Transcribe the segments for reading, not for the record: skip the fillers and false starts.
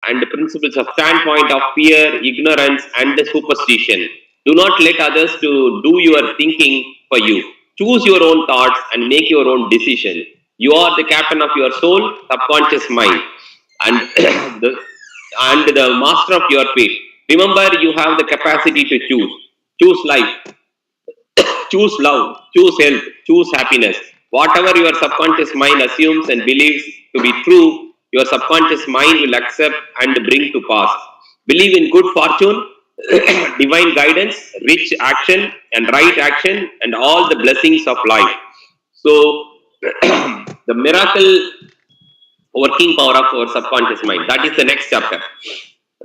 and the principles of standpoint of fear, ignorance, and the superstition. Do not let others to do your thinking for you. Choose your own thoughts and make your own decision. You are the captain of your soul, subconscious mind, and the the master of your fate. Remember, you have the capacity to choose. Choose life, choose love, choose health, choose happiness. Whatever your subconscious mind assumes and believes to be true, your subconscious mind will accept and bring to pass. Believe in good fortune, divine guidance, rich action, and right action, and all the blessings of life. So, the miracle working power of our subconscious mind. That is the next chapter.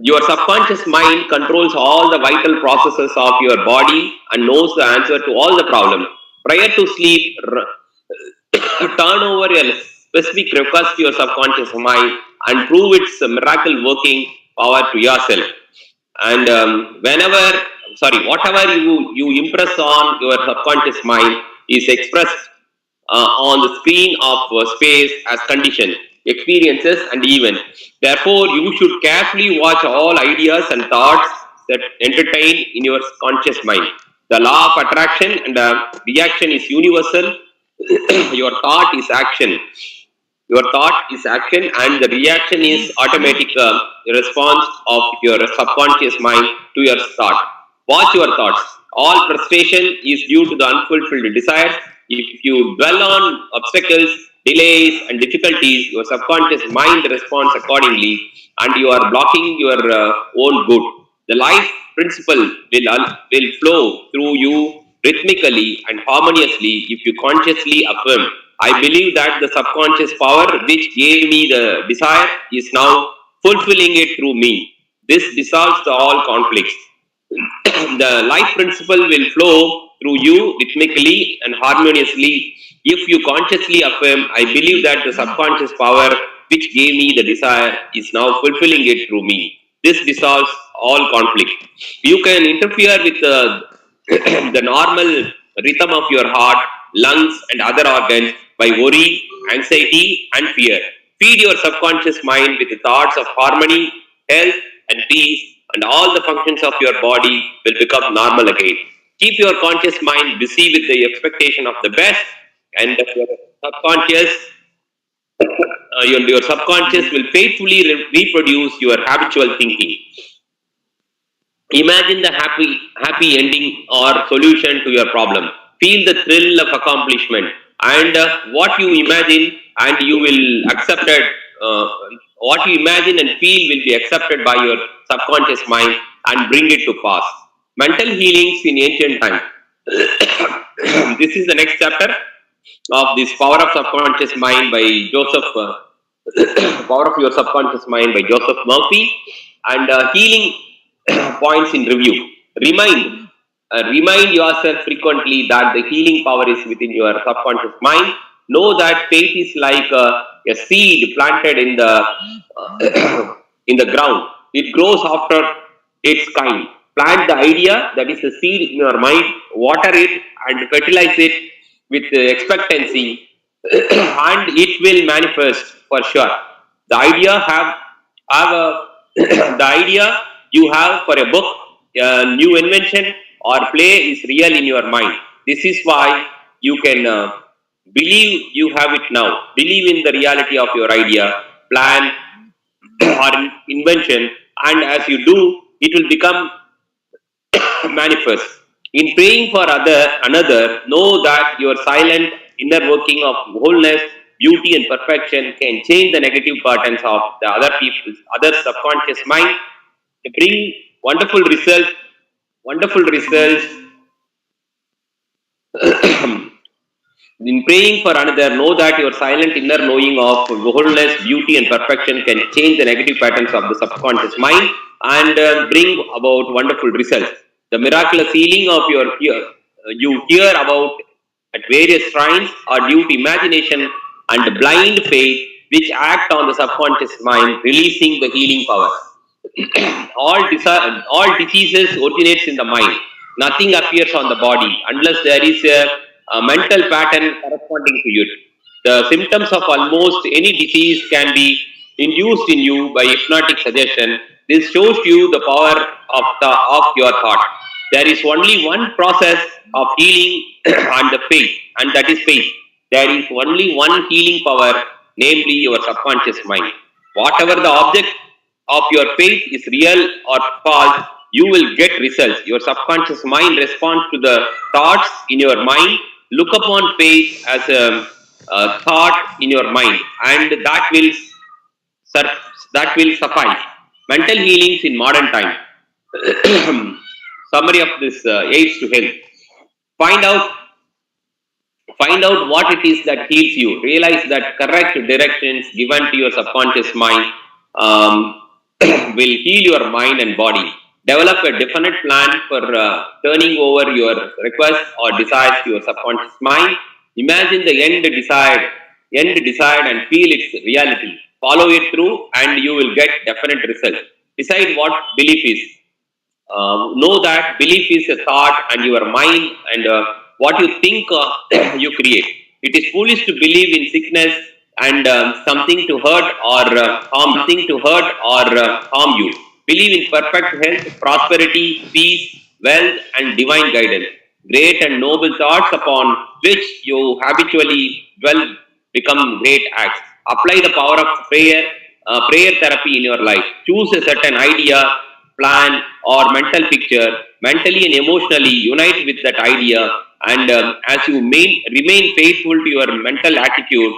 Your subconscious mind controls all the vital processes of your body and knows the answer to all the problems. Prior to sleep, turn over your specific request to your subconscious mind and prove its miracle working power to yourself. And whatever you impress on your subconscious mind is expressed on the screen of space as condition, experiences, and events. Therefore, you should carefully watch all ideas and thoughts that entertain in your conscious mind. The law of attraction and reaction is universal. Your thought is action. Your thought is action, and the reaction is automatic response of your subconscious mind to your thought. Watch your thoughts. All frustration is due to the unfulfilled desires. If you dwell on obstacles, delays, and difficulties, your subconscious mind responds accordingly, and you are blocking your own good. The life principle will flow through you rhythmically and harmoniously if you consciously affirm, I believe that the subconscious power which gave me the desire is now fulfilling it through me. This dissolves the all conflicts. The life principle will flow through you rhythmically and harmoniously if you consciously affirm, I believe that the subconscious power which gave me the desire is now fulfilling it through me. This dissolves all conflict. You can interfere with the normal rhythm of your heart, lungs, and other organs by worry, anxiety, and fear. Feed your subconscious mind with thoughts of harmony, health, and peace, and all the functions of your body will become normal again. Keep your conscious mind busy with the expectation of the best, and your subconscious, your subconscious will faithfully reproduce your habitual thinking. Imagine the happy ending or solution to your problem. Feel the thrill of accomplishment, and what you imagine and you will accept it. What you imagine and feel will be accepted by your subconscious mind and bring it to pass. Mental healings in ancient times. This is the next chapter of this power of subconscious mind by Joseph. Power of your subconscious mind by Joseph Murphy, and healing points in review. Remind yourself frequently that the healing power is within your subconscious mind. Know that faith is like a seed planted in the in the ground. It grows after its kind. Plant the idea that is the seed in your mind, water it and fertilize it with expectancy, and it will manifest for sure. The idea have a the idea you have for a book, a new invention, or play is real in your mind. This is why you can believe you have it now. Believe in the reality of your idea, plan, or invention, and as you do, it will become manifest. In praying for another, know that your silent inner working of wholeness, beauty, and perfection can change the negative patterns of the other subconscious mind. They bring wonderful results. In praying for another, know that your silent inner knowing of wholeness, beauty, and perfection can change the negative patterns of the subconscious mind and bring about wonderful results. The miraculous healing of your you hear about at various shrines are due to imagination and blind faith which act on the subconscious mind, releasing the healing power. All diseases originates in the mind. Nothing appears on the body unless there is a mental pattern corresponding to it. The symptoms of almost any disease can be induced in you by hypnotic suggestion. This shows you the power of your thought. There is only one process of healing and the faith, and that is faith. There is only one healing power, namely your subconscious mind. Whatever the object of your faith is real or false, you will get results. Your subconscious mind responds to the thoughts in your mind. Look upon faith as a thought in your mind, and that will suffice. Mental healings in modern time. Summary of this aids to health. Find out Find out what it is that heals you. Realize that correct directions given to your subconscious mind will heal your mind and body. Develop a definite plan for turning over your requests or desires to your subconscious mind. Imagine the end desired and feel its reality. Follow it through and you will get definite results. Decide what belief is. Know that belief is a thought and your mind and what you think you create. It is foolish to believe in sickness and something to hurt or harm you. Believe in perfect health, prosperity, peace, wealth, and divine guidance. Great and noble thoughts upon which you habitually dwell become great acts. Apply the power of prayer therapy in your life. Choose a certain idea, plan, or mental picture. Mentally and emotionally unite with that idea, and as you remain faithful to your mental attitude,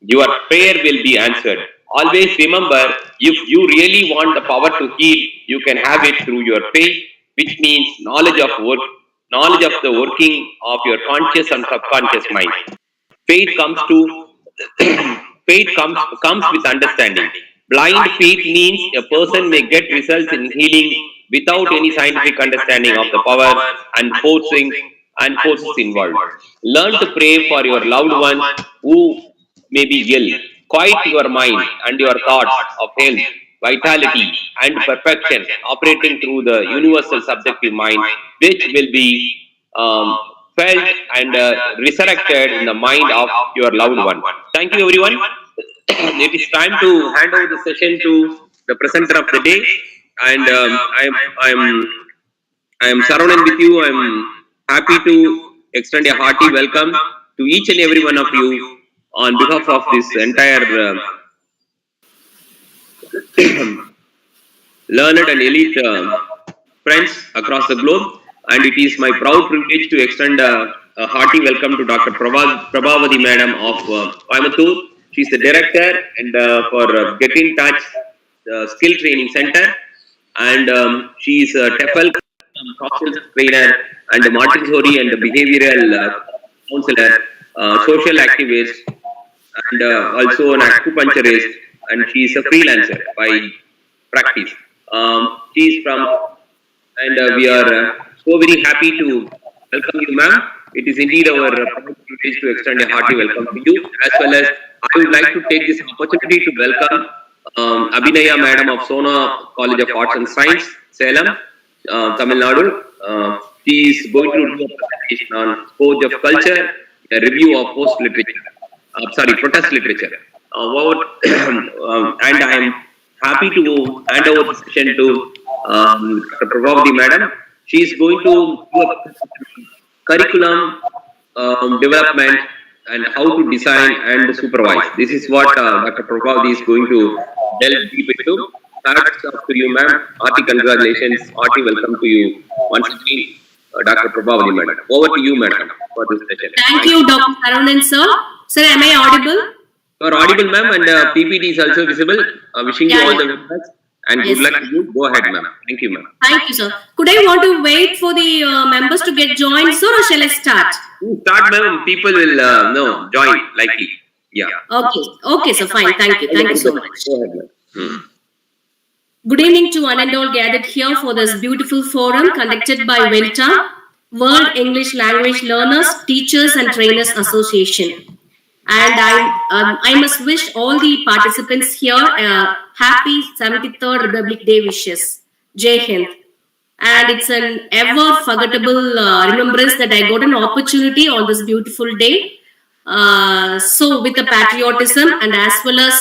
your prayer will be answered. Always remember, if you really want the power to heal, you can have it through your faith, which means knowledge of the working of your conscious and subconscious mind. Faith comes to faith comes with understanding. Blind faith means a person may get results in healing without any scientific understanding of the power and forces involved. Learn to pray for your loved ones who may be ill. Quiet your mind and your thoughts of health, vitality, and perfection operating through the universal subjective mind, which will be felt and resurrected in the mind of your loved one. Thank you, everyone. It is time to hand over the session to the presenter of the day, and I am surrounded with you. I am happy to extend a hearty welcome to each and every one of you on behalf of this entire learned and elite friends across the globe. And it is my proud privilege to extend a hearty welcome to Dr. Prabhavati Madam of Coimbatore. She is the director and for Get in Touch Skill Training Center, and she is a TEFL social trainer and a Montessori and a behavioral counselor, social activist, and also an acupuncturist, and she is a freelancer by practice. She is from, and we are so very happy to welcome you, ma'am. It is indeed our privilege to extend a hearty welcome to you, as well as I would like to take this opportunity to welcome Abhinaya Madam of Sona College of Arts and Science, Salem, Tamil Nadu. She is going to do a presentation on Forge of Culture, a review of protest literature. And I am happy to hand over the session to Dr. Prabhavati Madam. She is going to do a curriculum development and how to design and supervise. This is what Dr. Prabhavati is going to delve deep into. Thanks to you, ma'am. Hearty congratulations. Hearty welcome to you once again, Dr. Prabhavati, madam. Over to you, madam, for this session. Thank you, Dr. Saranand, sir. Sir, am I audible? You are audible, ma'am, and PPT is also visible. Wishing you all the best and good luck to you. Go ahead, ma'am. Thank you, ma'am. Thank you, sir. Could I want to wait for the members to get joined, sir, or shall I start? Start, ma'am. People will join likely. Yeah. Okay, sir. Fine. Thank you. Thank you so much. Go ahead, ma'am. Good evening to one and all gathered here for this beautiful forum conducted by WELTA, World English Language Learners, Teachers and Trainers Association. And I must wish all the participants here happy 73rd Republic Day wishes. Jai Hind. And it's an ever forgettable remembrance that I got an opportunity on this beautiful day. So with the patriotism and as well as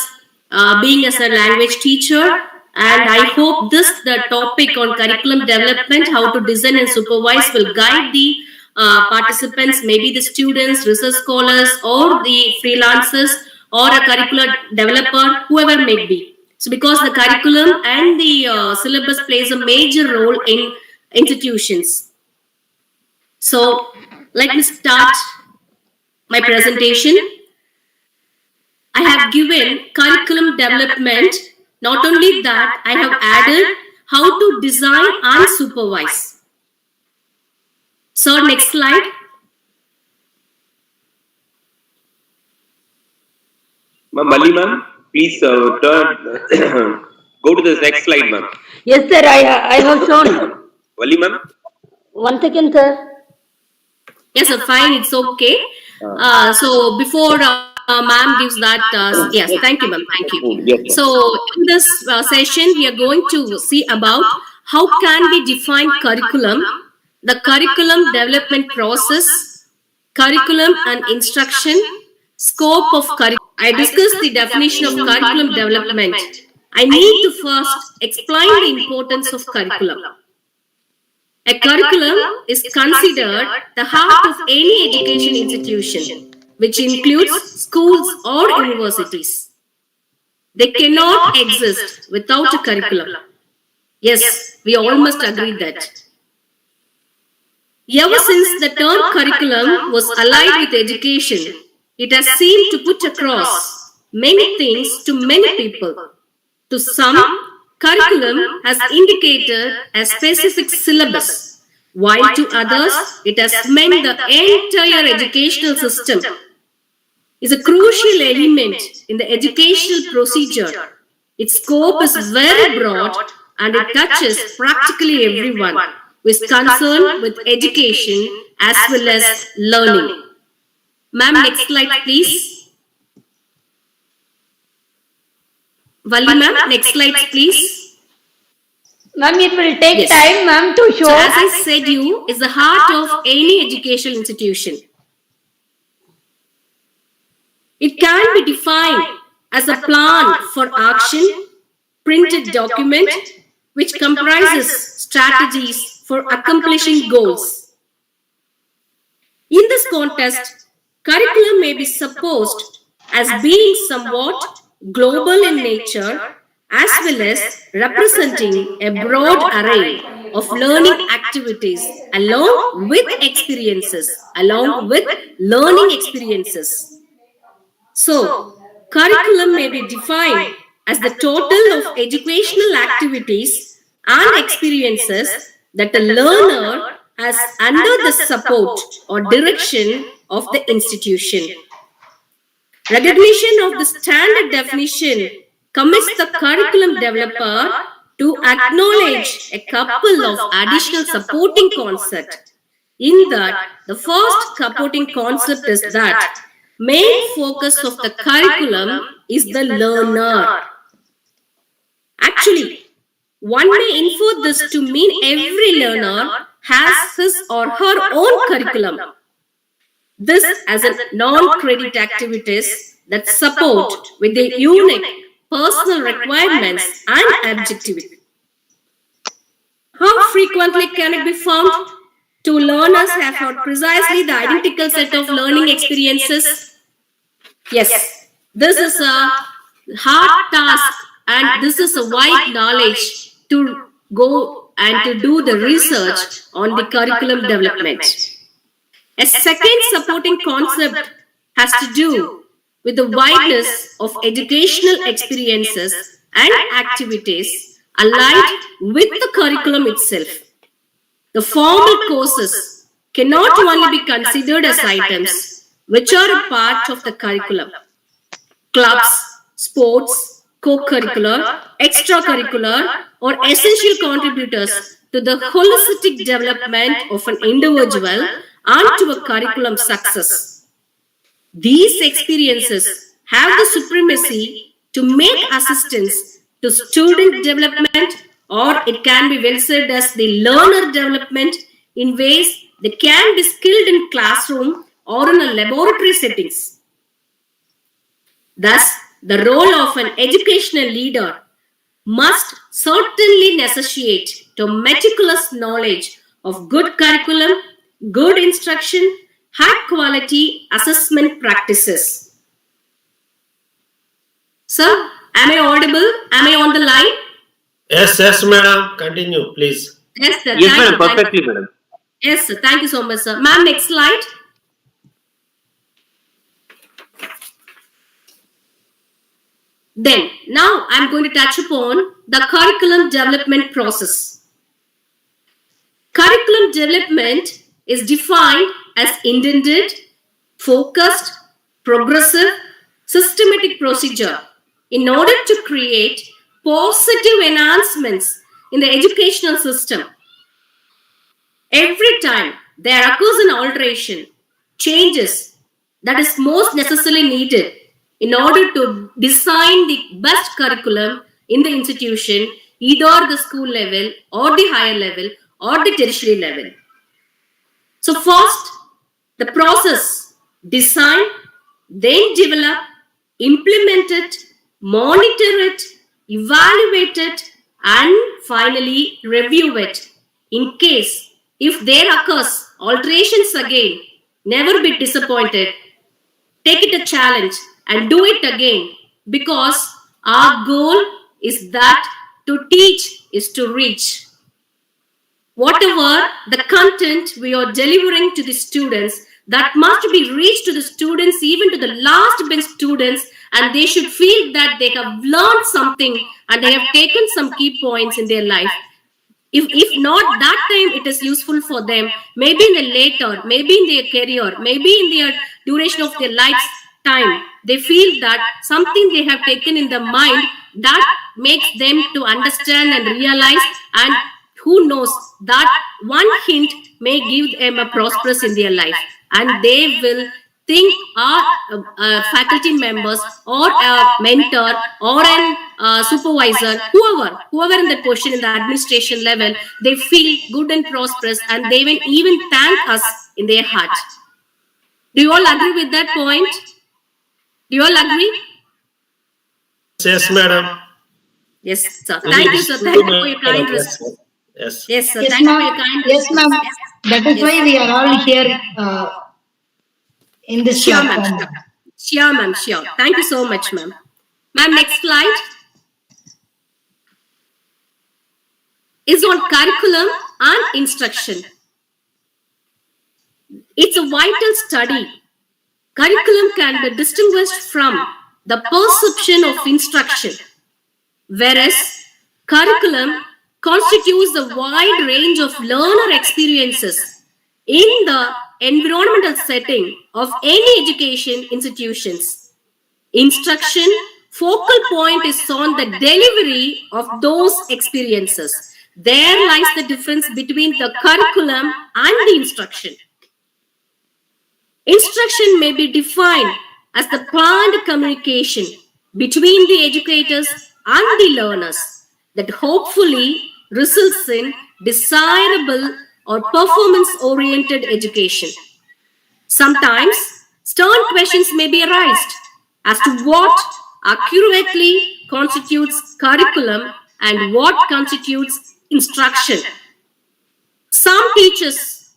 being as a language teacher, and I hope the topic on curriculum development, how to design and supervise, will guide the participants, maybe the students, research scholars, or the freelancers, or a curricular developer, whoever may be. So, because the curriculum and the syllabus plays a major role in institutions. So, let me start my presentation. I have given curriculum development. Not only that, I have added how to design and supervise. So, next slide. Ma'am, Bali ma'am, please turn, go to the next slide, ma'am. Yes, sir, I have shown. Bali ma'am. 1 second, sir. Yes, sir, fine, it's okay. So, before ma'am gives that, yes, thank you, ma'am, thank you. Yes, So, in this session, we are going to see about how can we define curriculum, the curriculum development process, curriculum and instruction, scope of curriculum. I discussed the definition of curriculum development. I need to first explain the importance of curriculum. A curriculum is considered the heart of any education institution, which includes schools or universities. They cannot exist without a curriculum. Yes, we all must agree that. Ever since the term curriculum was allied with education, it has seemed to put across many things to many people. To some, curriculum has indicated a specific syllabus, while to others, it has meant the entire educational system is a crucial element in the educational procedure. Its scope is very broad and it touches practically everyone who is concerned with education as well as learning. Ma'am, next slide, please. Vali ma'am, next slide, please. Ma'am, it will take Yes. time, ma'am, to show. So, as I said, you is the heart of any educational institution. It can be defined as a plan for action, printed document, which comprises strategies for accomplishing goals. In this context, curriculum may be supposed as being somewhat global in nature as well as representing a broad array of learning activities along with learning experiences. So, curriculum may be defined as the total of educational activities and experiences that a learner has under the support or direction of the institution. Recognition of the standard definition commits the curriculum developer to acknowledge a couple of additional supporting concepts. In that, the first supporting concept is that main focus of the curriculum is the learner. Actually, one may infer this to mean every learner has his or her own curriculum. This as a non-credit activities that support with the unique personal requirements and objectivity. How frequently can it be found? Two learners have had precisely the identical set of learning experiences. Yes, this is a hard task and this is a wide knowledge to go and to do the research on the curriculum development. A second supporting concept has to do with the wideness of educational experiences and activities allied with the curriculum itself. The formal courses cannot only be considered as items which are a part of the curriculum. Clubs, sports, co-curricular, extracurricular, or essential contributors to the holistic development of an individual and to a curriculum success. These experiences have the supremacy to make assistance to student development, or it can be well said as the learner development in ways that can be skilled in classroom or in a laboratory settings. Thus, the role of an educational leader must certainly necessitate to meticulous knowledge of good curriculum, good instruction, high quality assessment practices. Sir, am I audible? Am I on the line? Yes, madam. Continue, please. Yes, sir. Yes, Thank madam. you. Thank Perfectly, you. madam. Yes, sir. Thank you so much, sir. Ma'am, next slide. Then, now I'm going to touch upon the curriculum development process. Curriculum development is defined as intended, focused, progressive, systematic procedure in order to create positive enhancements in the educational system. Every time there occurs an alteration, changes that is most necessarily needed in order to design the best curriculum in the institution, either the school level or the higher level or the tertiary level. So first, the process, design, then develop, implement it, monitor it, evaluate it, and finally review it. In case if there occurs alterations again, never be disappointed. Take it a challenge and do it again, because our goal is that to teach is to reach. Whatever the content we are delivering to the students, that must be reached to the students, even to the last bench students, and they should feel that they have learned something and they have taken some key points in their life. If not that time it is useful for them, maybe in the later, maybe in their career, maybe in their duration of their lifetime, they feel that something they have taken in the mind that makes them to understand and realize, and who knows, that one hint may give them a prosperous in their life, and they will think our faculty members or a mentor or a supervisor, whoever in that position in the administration level, they feel good and prosperous, and they will even thank us in their heart. Do you all agree with that point? Do you all agree? Yes, madam. Yes, sir. Thank you, sir. Thank you for your kind response. Yes. Yes, sir. Yes, Thank you for ma'am. your kind Yes, ma'am. response. That is why we are all here in this Sure, ma'am. platform. Sure, ma'am. Sure. Thank you so much, ma'am. Ma'am, next slide is on curriculum and instruction. It's a vital study. Curriculum can be distinguished from the perception of instruction, whereas curriculum constitutes a wide range of learner experiences in the environmental setting of any education institutions. Instruction focal point is on the delivery of those experiences. There lies the difference between the curriculum and the instruction. Instruction may be defined as the planned communication between the educators and the learners that hopefully results in desirable or performance-oriented education. Sometimes stern questions may be raised as to what accurately constitutes curriculum and what constitutes instruction. Some teachers,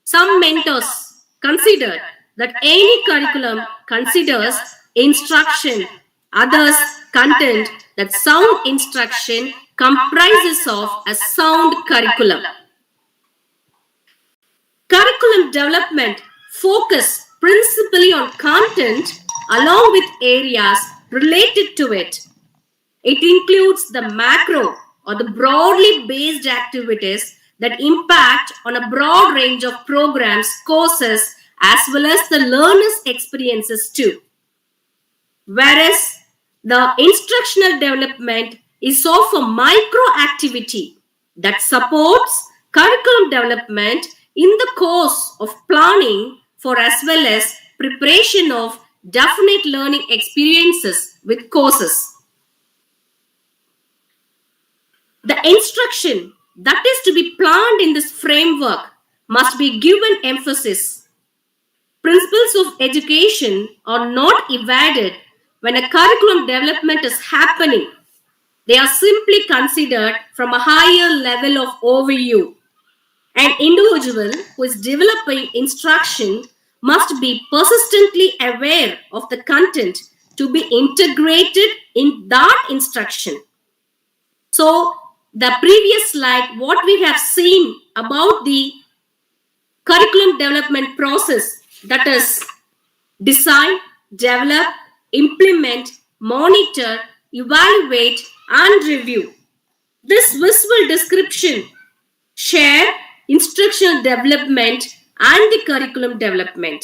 some mentors consider that any curriculum considers instruction, others contend that sound instruction comprises of a sound curriculum. Curriculum development focus principally on content along with areas related to it. It includes the macro or the broadly based activities that impact on a broad range of programs, courses, as well as the learner's experiences too. Whereas the instructional development is of a micro activity that supports curriculum development in the course of planning for as well as preparation of definite learning experiences with courses. The instruction that is to be planned in this framework must be given emphasis. Principles of education are not evaded when a curriculum development is happening, they are simply considered from a higher level of overview. An individual who is developing instruction must be persistently aware of the content to be integrated in that instruction. So, the previous slide, what we have seen about the curriculum development process, that is design, develop, implement, monitor, evaluate, and review. This visual description share instructional development and the curriculum development.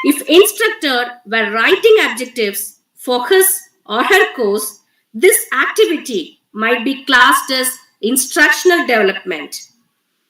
If instructor were writing objectives for his or her course, this activity might be classed as instructional development.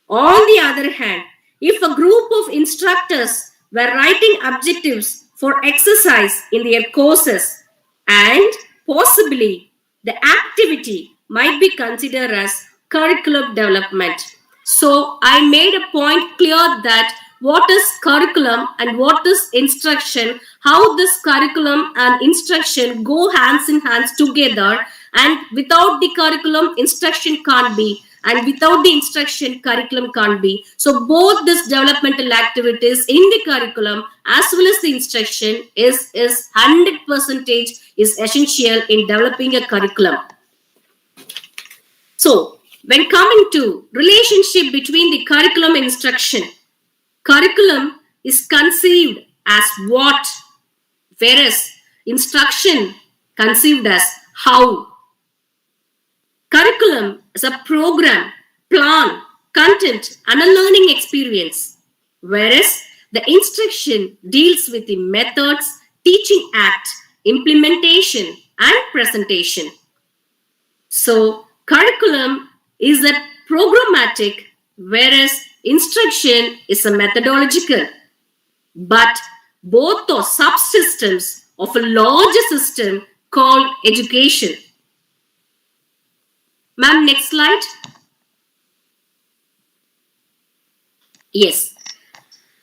On the other hand, if a group of instructors were writing objectives for exercise in their courses, and possibly the activity might be considered as curriculum development. So I made a point clear that what is curriculum and what is instruction, how this curriculum and instruction go hands in hands together, and without the curriculum, instruction can't be, and without the instruction, curriculum can't be. So both these developmental activities in the curriculum as well as the instruction is 100% is essential in developing a curriculum. So when coming to relationship between the curriculum and instruction, curriculum is conceived as what, whereas instruction conceived as how. Curriculum is a program, plan, content, and a learning experience, whereas the instruction deals with the methods, teaching act, implementation, and presentation. So, curriculum is a programmatic, whereas instruction is a methodological. But both are subsystems of a larger system called education. Ma'am, next slide. Yes.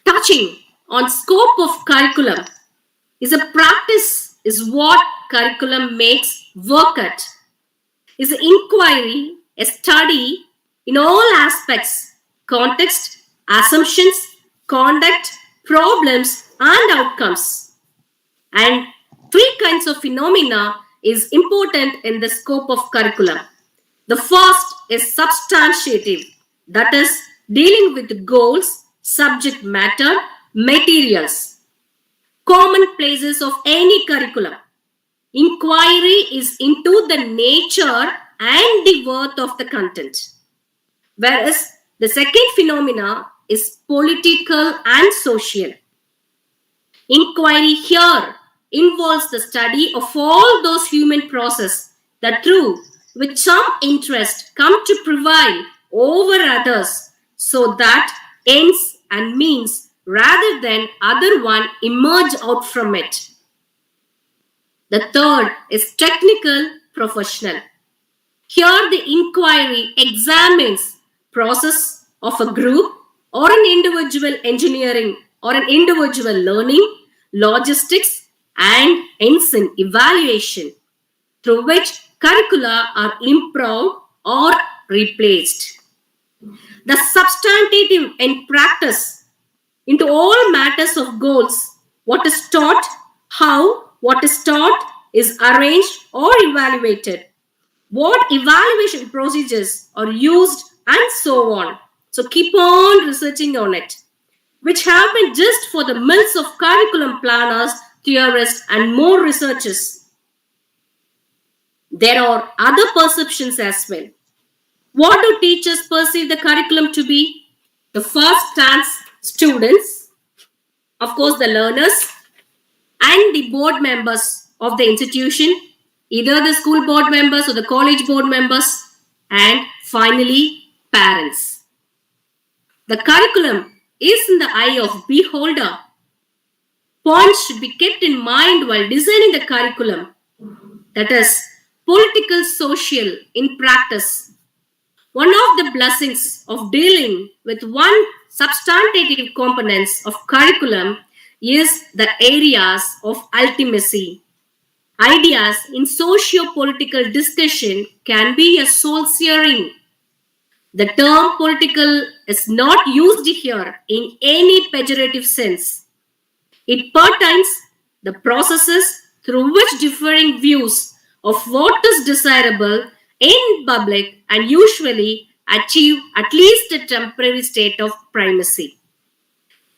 Touching on scope of curriculum is a practice is what curriculum makes work at. Is an inquiry, a study in all aspects, context, assumptions, conduct, problems, and outcomes. And three kinds of phenomena is important in the scope of curriculum. The first is substantiative, that is dealing with goals, subject matter, materials, common places of any curriculum. Inquiry is into the nature and the worth of the content. Whereas the second phenomena is political and social. Inquiry here involves the study of all those human processes that through which some interest come to prevail over others, so that ends and means rather than other one emerge out from it. The third is technical professional. Here the inquiry examines process of a group or an individual engineering or an individual learning, logistics, and ends in evaluation, through which curricula are improved or replaced. The substantive in practice into all matters of goals, what is taught, how what is taught is arranged or evaluated, what evaluation procedures are used, and so on. So keep on researching on it, which have been just for the mills of curriculum planners, theorists, and more researchers. There are other perceptions as well. What do teachers perceive the curriculum to be? The first stands students, of course the learners, and the board members of the institution, either the school board members or the college board members, and finally parents. The curriculum is in the eye of beholder. Points should be kept in mind while designing the curriculum, that is political social in practice. One of the blessings of dealing with one substantive components of curriculum is the areas of ultimacy. Ideas in socio-political discussion can be a soul-searing. The term political is not used here in any pejorative sense. It pertains the processes through which differing views of what is desirable in public and usually achieve at least a temporary state of primacy.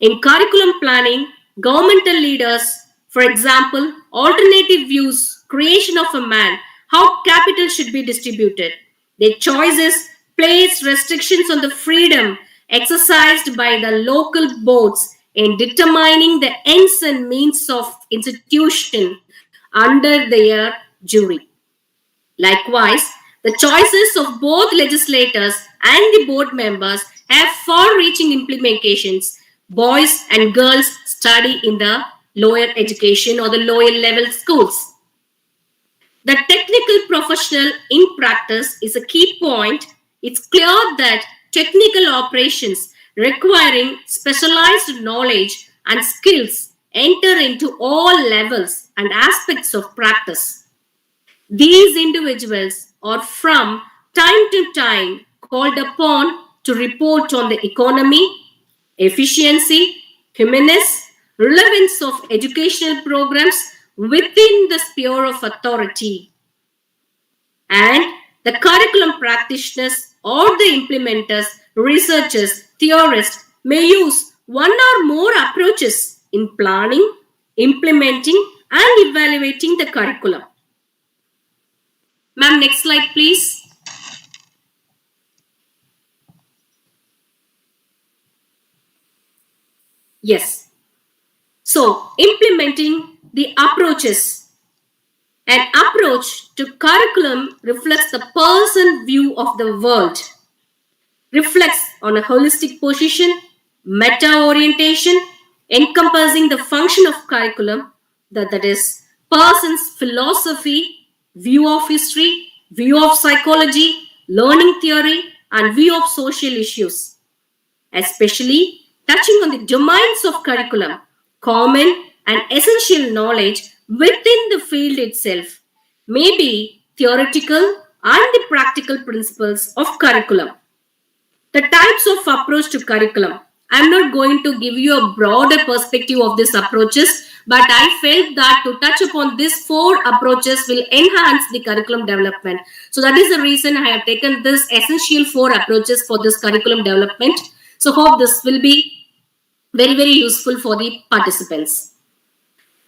In curriculum planning, governmental leaders, for example, alternative views, creation of a man, how capital should be distributed. Their choices place restrictions on the freedom exercised by the local boards in determining the ends and means of institution under their jury. Likewise, the choices of both legislators and the board members have far-reaching implications. Boys and girls study in the lower education or the lower level schools. The technical professional in practice is a key point. It's clear that technical operations requiring specialized knowledge and skills enter into all levels and aspects of practice. These individuals are from time to time called upon to report on the economy, efficiency, humaneness, relevance of educational programs within the sphere of authority. And the curriculum practitioners or the implementers, researchers, theorists may use one or more approaches in planning, implementing, and evaluating the curriculum. Ma'am, next slide, please. Yes. So, implementing the approaches. An approach to curriculum reflects the person view of the world, reflects on a holistic position, meta-orientation, encompassing the function of curriculum, that is, person's philosophy, view of history, view of psychology, learning theory, and view of social issues, especially touching on the domains of curriculum, common and essential knowledge within the field itself, may be theoretical and the practical principles of curriculum. The types of approach to curriculum. I'm not going to give you a broader perspective of these approaches, but I felt that to touch upon these 4 approaches will enhance the curriculum development. So that is the reason I have taken this essential 4 approaches for this curriculum development. So hope this will be very, very useful for the participants.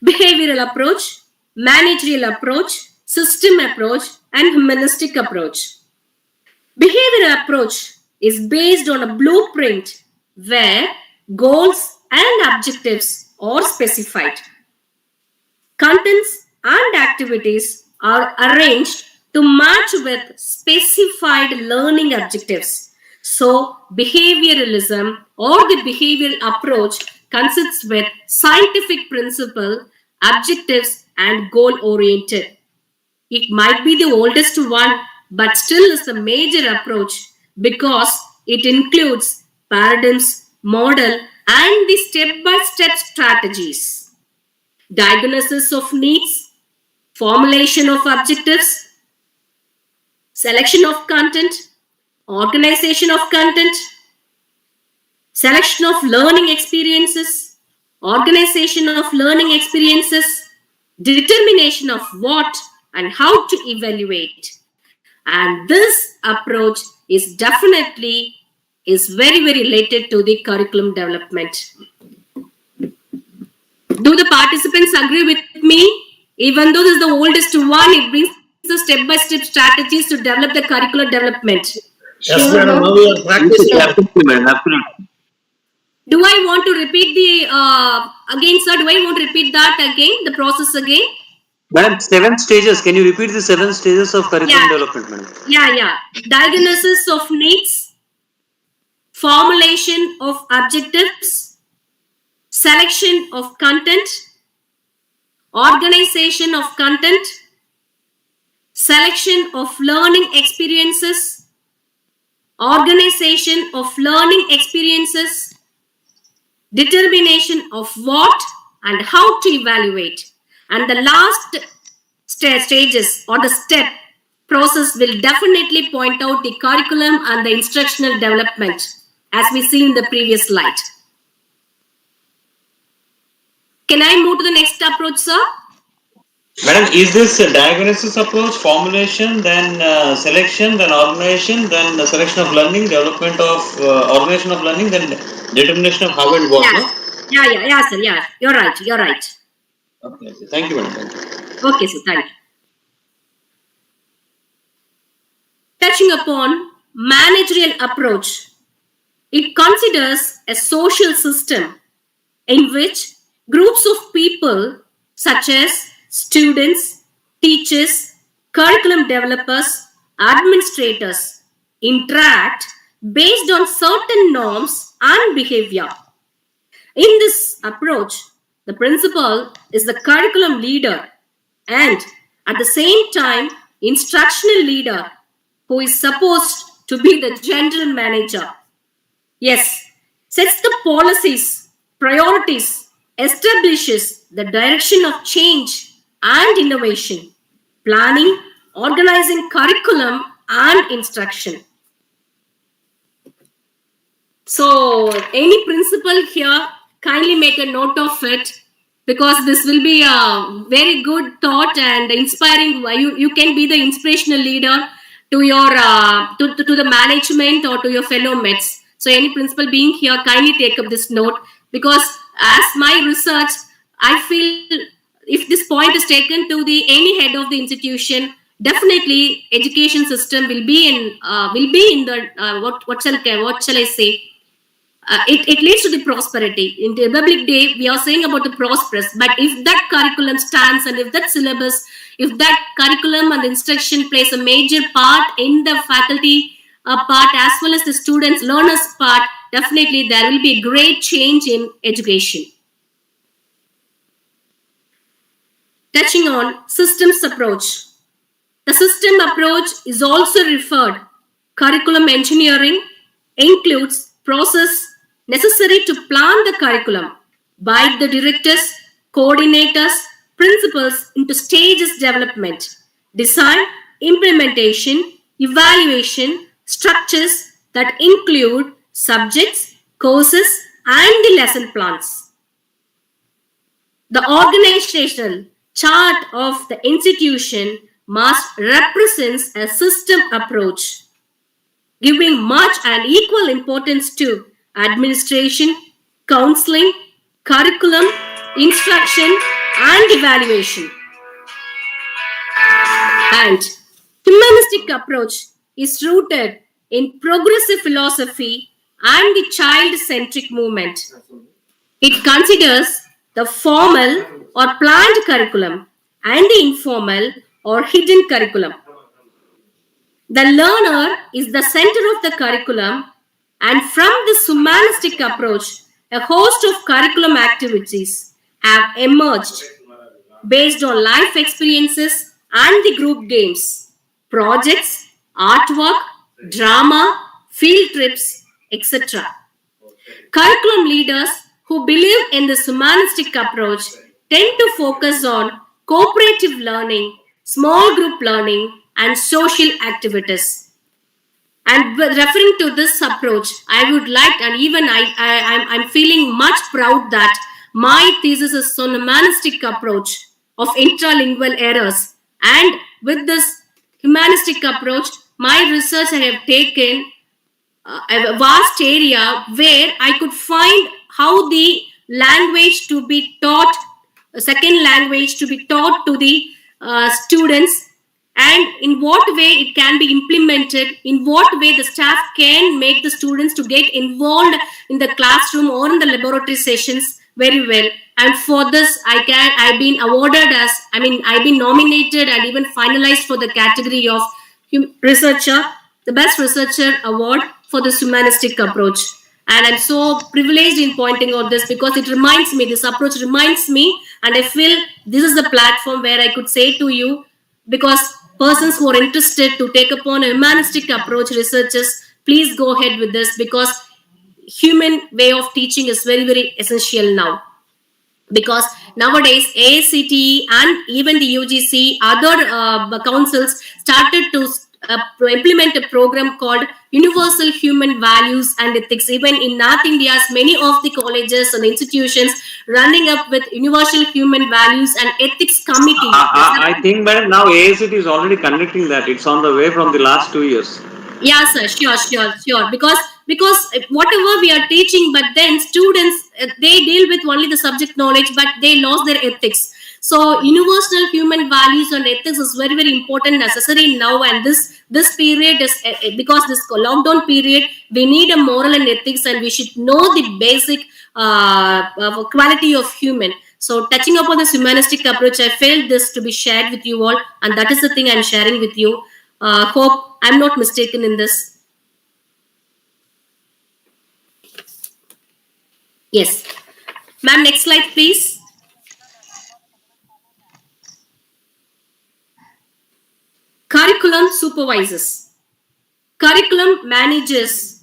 Behavioral approach, managerial approach, system approach, and humanistic approach. Behavioral approach is based on a blueprint where goals and objectives are specified. Contents and activities are arranged to match with specified learning objectives. So, behavioralism or the behavioral approach consists with scientific principle, objectives, and goal-oriented. It might be the oldest one, but still is a major approach because it includes paradigms, model, and the step-by-step strategies. Diagnosis of needs, formulation of objectives, selection of content, organization of content, selection of learning experiences, organization of learning experiences, determination of what and how to evaluate. And this approach is definitely very, very related to the curriculum development. Do the participants agree with me? Even though this is the oldest one, it brings the step-by-step strategies to develop the curricular development. Yes, madam. Now we are practicing. Absolutely, madam. Absolutely. Do I want to repeat the again, sir? Do I want to repeat that again? The process again? Madam, 7 stages. Can you repeat the 7 stages of curriculum development, madam? Yeah. Diagnosis of needs, formulation of objectives, selection of content, organization of content, selection of learning experiences, organization of learning experiences, determination of what and how to evaluate. And the last stages or the step process will definitely point out the curriculum and the instructional development, as we see in the previous slide. Can I move to the next approach, sir? Madam, is this a diagnosis approach, formulation, then selection, then organization, then the selection of learning, development of organization of learning, then determination of how and what? Yes. Yeah, sir. Yeah, you're right. Okay. Thank you, madam. Thank you. Okay, sir. Thank you. Touching upon managerial approach, it considers a social system in which groups of people such as students, teachers, curriculum developers, administrators interact based on certain norms and behavior. In this approach, the principal is the curriculum leader and at the same time instructional leader who is supposed to be the general manager. Yes, sets the policies, priorities, establishes the direction of change and innovation, planning, organizing curriculum and instruction. So, any principal here, kindly make a note of it because this will be a very good thought and inspiring. You can be the inspirational leader to your to the management or to your fellow mates. So, any principal being here, kindly take up this note because as my research, I feel if this point is taken to the any head of the institution, definitely education system will be in the what shall I say? It leads to the prosperity. In the Republic Day, we are saying about the prosperous. But if that curriculum stands and if that syllabus, if that curriculum and instruction plays a major part in the faculty part as well as the students, learners part, definitely there will be a great change in education. Touching on systems approach. The system approach is also referred. Curriculum engineering includes process necessary to plan the curriculum by the directors, coordinators, principals into stages development, design, implementation, evaluation, structures that include subjects, courses, and the lesson plans. The organizational chart of the institution must represent a system approach, giving much and equal importance to administration, counseling, curriculum, instruction, and evaluation. And humanistic approach is rooted in progressive philosophy and the child-centric movement. It considers the formal or planned curriculum and the informal or hidden curriculum. The learner is the center of the curriculum, and from this humanistic approach, a host of curriculum activities have emerged based on life experiences and the group games, projects, artwork, drama, field trips, etc. Curriculum leaders who believe in this humanistic approach tend to focus on cooperative learning, small group learning, and social activities. And referring to this approach, I would like, and even I'm feeling much proud that my thesis is on a humanistic approach of intralingual errors. And with this humanistic approach, my research I have taken a vast area where I could find how the language to be taught, a second language to be taught to the students, and in what way it can be implemented, in what way the staff can make the students to get involved in the classroom or in the laboratory sessions very well. And for this, I've been awarded I've been nominated and even finalized for the category of researcher, the best researcher award for this humanistic approach. And I'm so privileged in pointing out this because it reminds me, this approach reminds me, and I feel this is the platform where I could say to you, because persons who are interested to take upon a humanistic approach, researchers, please go ahead with this because human way of teaching is very, very essential now. because nowadays AICTE and even the UGC, other councils started to implement a program called Universal Human Values and Ethics. Even in North India's many of the colleges and institutions running up with Universal Human Values and Ethics Committee. I think, madam, now AICT is already conducting that. It's on the way from the last 2 years. Yeah, sir, sure. Because whatever we are teaching, but then students they deal with only the subject knowledge, but they lost their ethics. So universal human values and ethics is very important, necessary now, and this period is because this lockdown period, we need a moral and ethics, and we should know the basic quality of human. So touching upon this humanistic approach, I felt this to be shared with you all, and that is the thing I'm sharing with you. Hope I'm not mistaken in this. Yes. Ma'am, next slide, please. Curriculum supervisors. Curriculum managers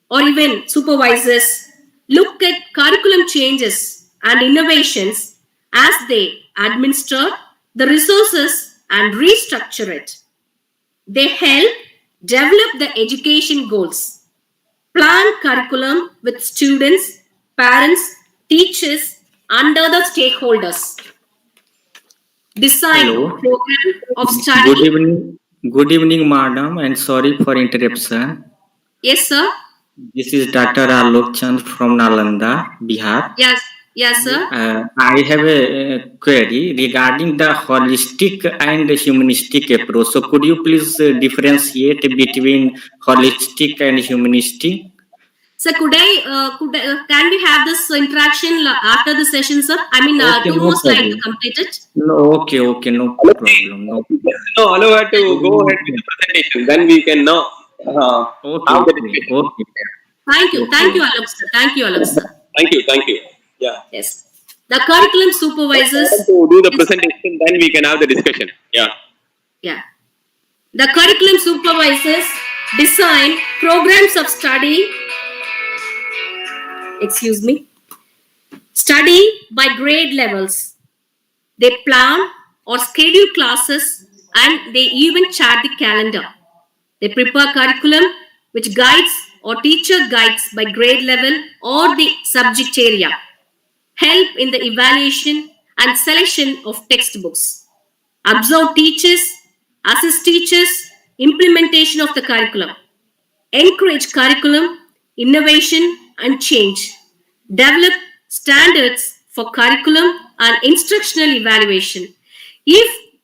or even supervisors look at curriculum changes and innovations as they administer the resources and restructure it. They help develop the education goals, plan curriculum with students, parents, teachers, and other stakeholders, design Hello. program of study. Good evening, madam, and sorry for interruption. Yes, sir. This is Dr. Alok Chand from Nalanda, Bihar. Yes, sir. I have a query regarding the holistic and humanistic approach. So, could you please differentiate between holistic and humanistic? Sir, can we have this interaction after the session, sir? I mean, Okay, 2 no more slides to problem. complete it. No, okay, no problem. No. No, allow her to go ahead with the presentation. Then we can know how the discussion. Okay. Thank you, Alok sir. Thank you. Thank you. Yeah. Yes. The curriculum supervisors. To do the presentation, then we can have the discussion. Yeah. Yeah. The curriculum supervisors design programs of study. Study by grade levels. They plan or schedule classes, and they even chart the calendar. They prepare curriculum which guides or teacher guides by grade level or the subject area. Help in the evaluation and selection of textbooks. Observe teachers, assist teachers, implementation of the curriculum. Encourage curriculum, innovation and change. Develop standards for curriculum and instructional evaluation. If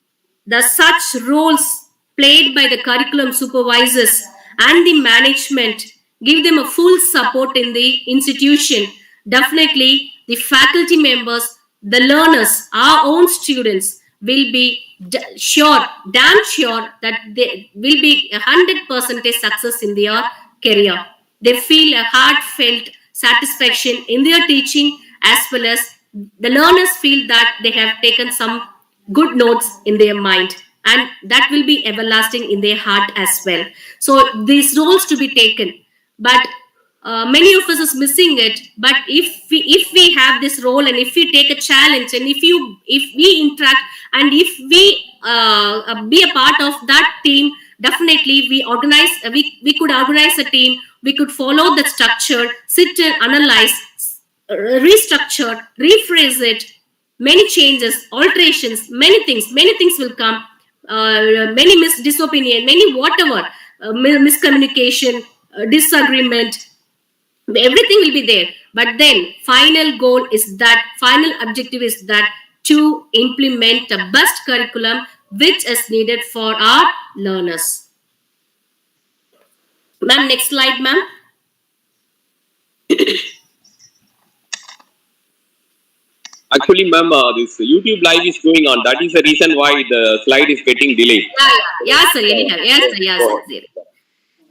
the such roles played by the curriculum supervisors and the management give them a full support in the institution, definitely the faculty members, the learners, our own students will be damn sure that they will be 100% success in their career. They feel a heartfelt satisfaction in their teaching, as well as the learners feel that they have taken some good notes in their mind, and that will be everlasting in their heart as well. So these roles to be taken, but many of us is missing it. But if we have this role, and if we take a challenge, and if we interact, and if we be a part of that team, definitely we could organize a team. We could follow the structure, sit and analyze, restructure, rephrase it. Many changes, alterations, many things will come. Many disopinion, many whatever, miscommunication, disagreement, everything will be there. But then final objective is that to implement the best curriculum which is needed for our learners. Ma'am, next slide, ma'am. Actually, ma'am, this YouTube live is going on. That is the reason why the slide is getting delayed. Yes, sir. Yes, sir.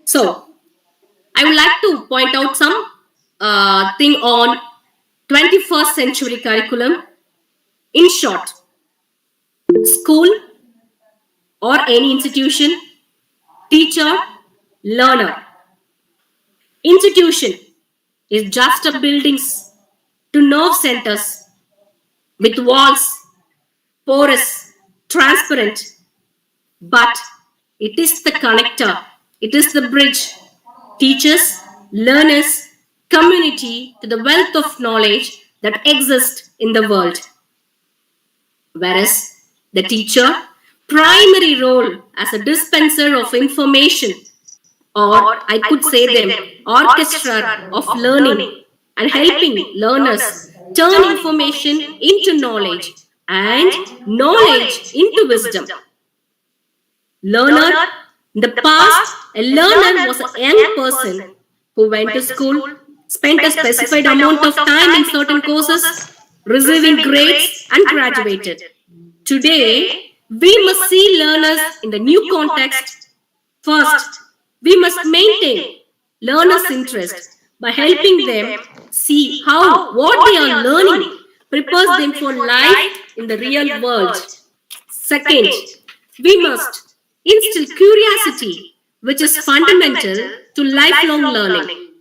So, I would like to point out some thing on 21st century curriculum. In short, school or any institution, teacher, learner. Institution is just a buildings to nerve centers with walls, porous, transparent, but it is the connector, it is the bridge, teachers, learners, community to the wealth of knowledge that exists in the world. Whereas the teacher, primary role as a dispenser of information, or I could say them, orchestra of learning and helping learners turn information into knowledge and knowledge into wisdom. Learner, in the past, a learner was a young person who went to school, spent a specified amount of time in certain courses, receiving grades and graduated. Today, we must see learners in the new context. First, we must maintain learners' interest by helping them see how what they are learning prepares them for life in the real world. Second, we must instill curiosity, which is fundamental to lifelong learning.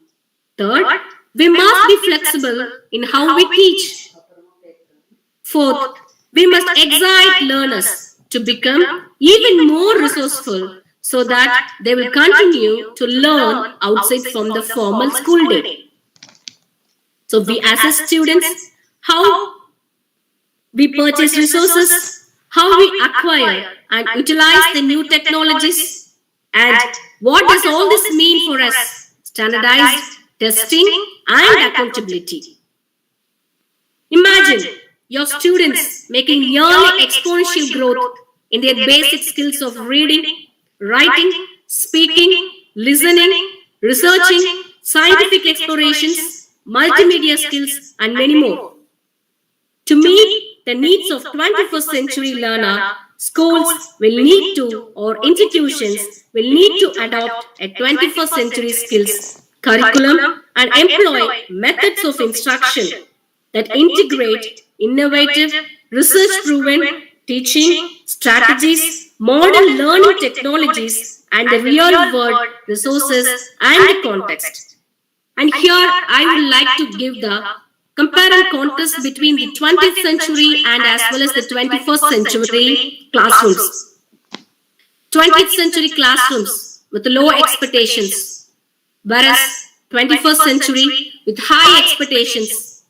Third, we must be flexible in how we teach. Fourth, we must excite learners to become even more resourceful so that they will continue to learn outside from the formal school day. So we assess students how we purchase resources, how we acquire and utilize the new technologies, and what does all this mean for us? Standardized testing and accountability. Imagine your students making nearly exponential growth in their basic skills of reading, writing, speaking, listening, researching, scientific explorations, multimedia skills, and many more. To meet the needs of 21st century learner, schools will need to, or institutions will need to adopt a 21st century skills curriculum and employ methods of instruction that integrate innovative, research-proven teaching strategies, modern learning technologies, and the real-world resources and context. And here I would like to give the compare and contrast between the 20th century and as well as the 21st century classrooms. 20th century classrooms with low expectations, whereas 21st century with high expectations.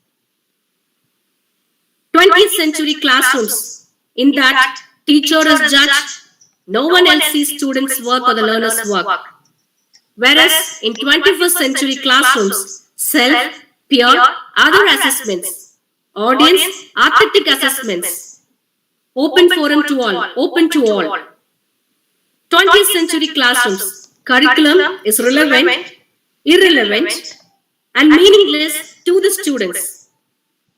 20th century classrooms, in that teacher is judged, no one else sees students' work or the learner's work. Whereas in 21st century classrooms, self, peer, other assessments, audience, aesthetic assessments, open forum to all, open to all. 20th century classrooms, curriculum is relevant, irrelevant, and meaningless to the students.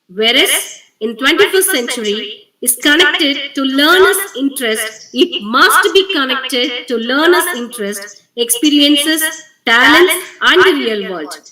Whereas in 21st century is connected to learners' interest, it must be connected to learners' interest, experiences, talents, and the real world.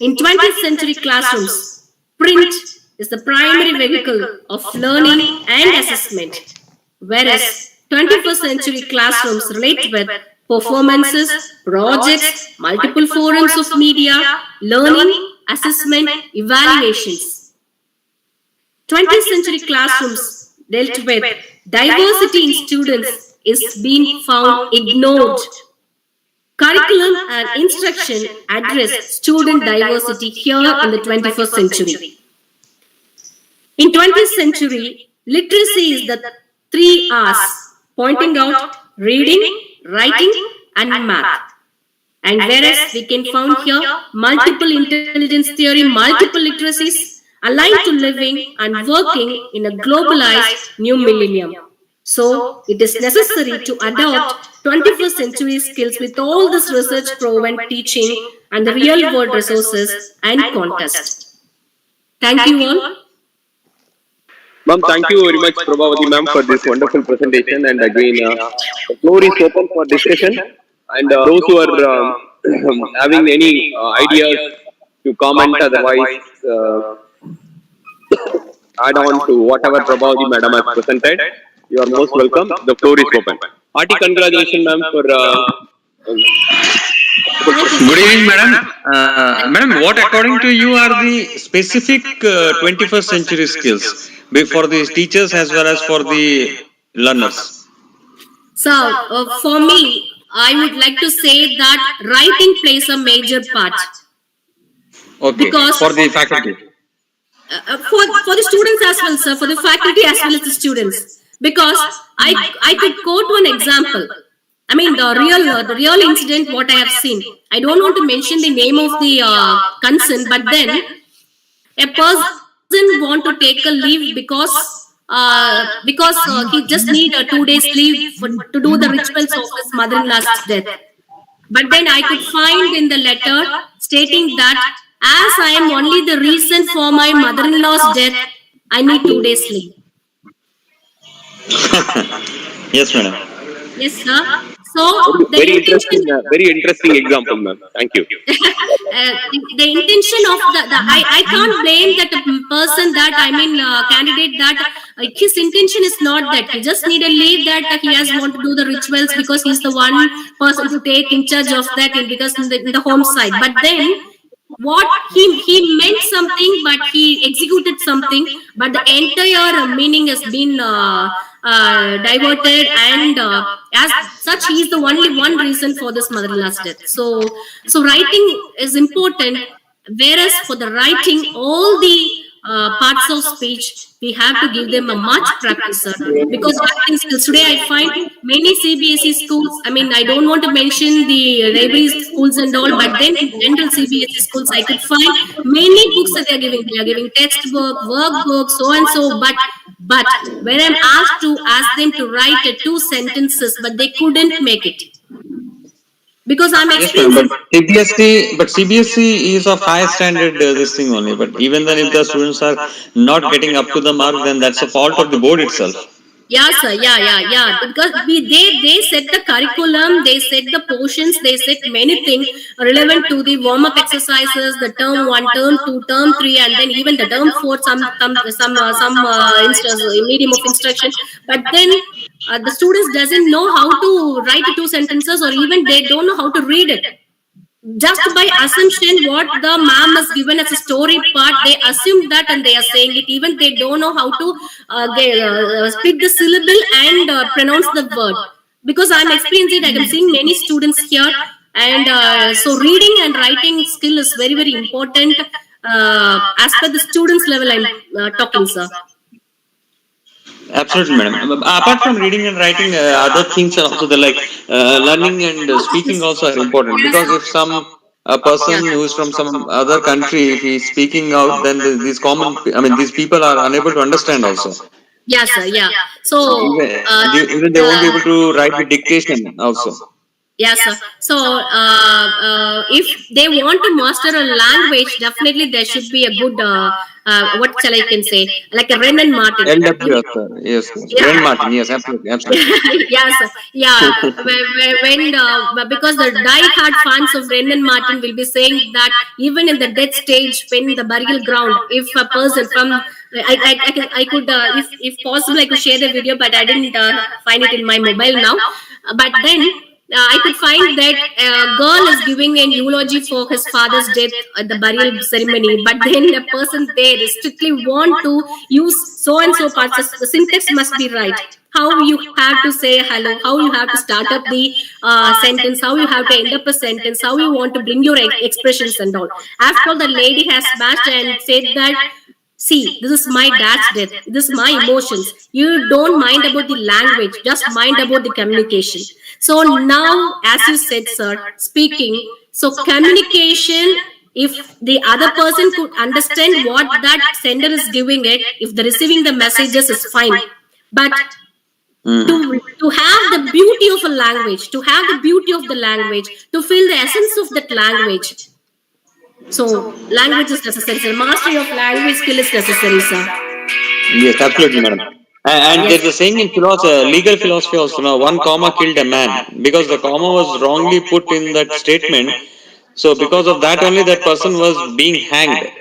In 20th century classrooms, print is the primary vehicle of learning and assessment, whereas 21st century classrooms relate with performances, projects, multiple forums of media, learning, assessment, evaluations. 20th century classrooms dealt with diversity in students is being found ignored. Curriculum and instruction address student diversity here in the 21st century. In 20th century, literacy is the 3 R's, pointing out reading, writing, and math. And whereas we can find here multiple intelligence theory, multiple literacies aligned to living and working in a globalized new millennium. So it is necessary to adopt 21st century skills with all this research proven teaching and the real world resources and context. Thank you all. Ma'am, thank you very much, Prabhavati ma'am, for this wonderful presentation. And again, the floor is open for discussion. And those who are having any ideas to comment, otherwise add on to whatever Prabhavati madam has presented, you are most welcome. The floor is open. Hearty congratulations, ma'am, for Thank you so Good much. evening, madam. Thank Madam, what according to you are the specific 21st century skills for the teachers as well as for the learners? So, for me, I would like to say that writing plays a major part Okay, because for the faculty. for the students as well, sir, for the faculty as well as the students. Because I could quote one example. I mean, the real incident what I have seen. I don't want to mention the name of the concern, but then a person want to take a leave because he just need a 2 days leave to do the rituals of his mother-in-law's death. But then I could find in the letter stating that as I am only the reason for my mother-in-law's death, I need 2 days leave. Yes, madam. Yes, sir. So the Very intention, interesting, very interesting example, ma'am. Thank you. the intention of I can't blame that person that I mean candidate that his intention is not that he just need a leave that he has want to do the rituals because he's the one person to take in charge of that in because in the home side. But then what he meant something but he executed something, but the entire meaning has been diverted, and as such he is the only one reason for this mother-in-law's death. So writing is important, whereas for the writing all the parts of speech we have to give them a much practice, sir. Because writing skills today I find many CBSE schools, I mean I don't want to mention the neighboring schools and all, but then in general CBSE schools I could find many books that they are giving textbook, workbook, so and so, but when I'm asked to ask them to write 2 sentences, but they couldn't make it because I'm Yes, madam. experiencing. But CBSE is of high standard this thing only. But even then, if the students are not getting up to the mark, then that's a fault of the board itself. Yeah, sir. Yeah. Because they set the curriculum, they set the portions, they set many things relevant to the warm up exercises, the term 1, term 2, term 3, and then even the term 4. Medium of instruction. But then the students doesn't know how to write 2 sentences, or even they don't know how to read it. Just by assumption what the ma'am has given as a story part, they assume that and they are saying it, even they don't know how to split the syllable and pronounce the word. Because I'm experiencing it, I'm seeing many students here, and so reading and writing skill is very very important as per the students level I'm talking, sir. Absolutely, madam. Apart from reading and writing, other things are also there, like learning and speaking also are important. Because if some a person who is from some other country, if he is speaking out, then these these people are unable to understand also. Yeah, sir. Yeah. So Even they won't be able to write the dictation also. yes, sir. So, if they want to master a language, definitely there should be a good, what shall I can say, like a Ren and Martin. LWS, sir. Yes, Yeah. Ren Martin. Yes, absolutely, absolutely. Yes, sir. Yeah. Because the die-hard fans of Ren and Martin will be saying that even in the death stage, when the burial ground, if a person from I could, if possible, I could share the video, but I didn't find it in my mobile now. But then I could find that a girl is giving an eulogy for his father's death at the burial ceremony, but then a person there strictly want to use so and so parts. The syntax must be right. How you have to say hello, how you have to start up the sentence, how you have to end up a sentence, how you want to bring your expressions and all. After all, the lady has smashed and said that, see, this is my dad's death. This is my emotions. You don't mind about the language, just mind about the communication. So now, as you said, sir, speaking, so communication, if the other person could understand what that sender is giving it, if the receiving the messages is fine. But to have the beauty of a language, to have the beauty of the language, to feel the essence of that language. So language is necessary, sir. Mastery of language skill is necessary, sir. Yes, absolutely, madam. And there's a saying in legal philosophy also, now, one comma killed a man, because the comma was wrongly put in that statement. So because of that only, that person was being hanged.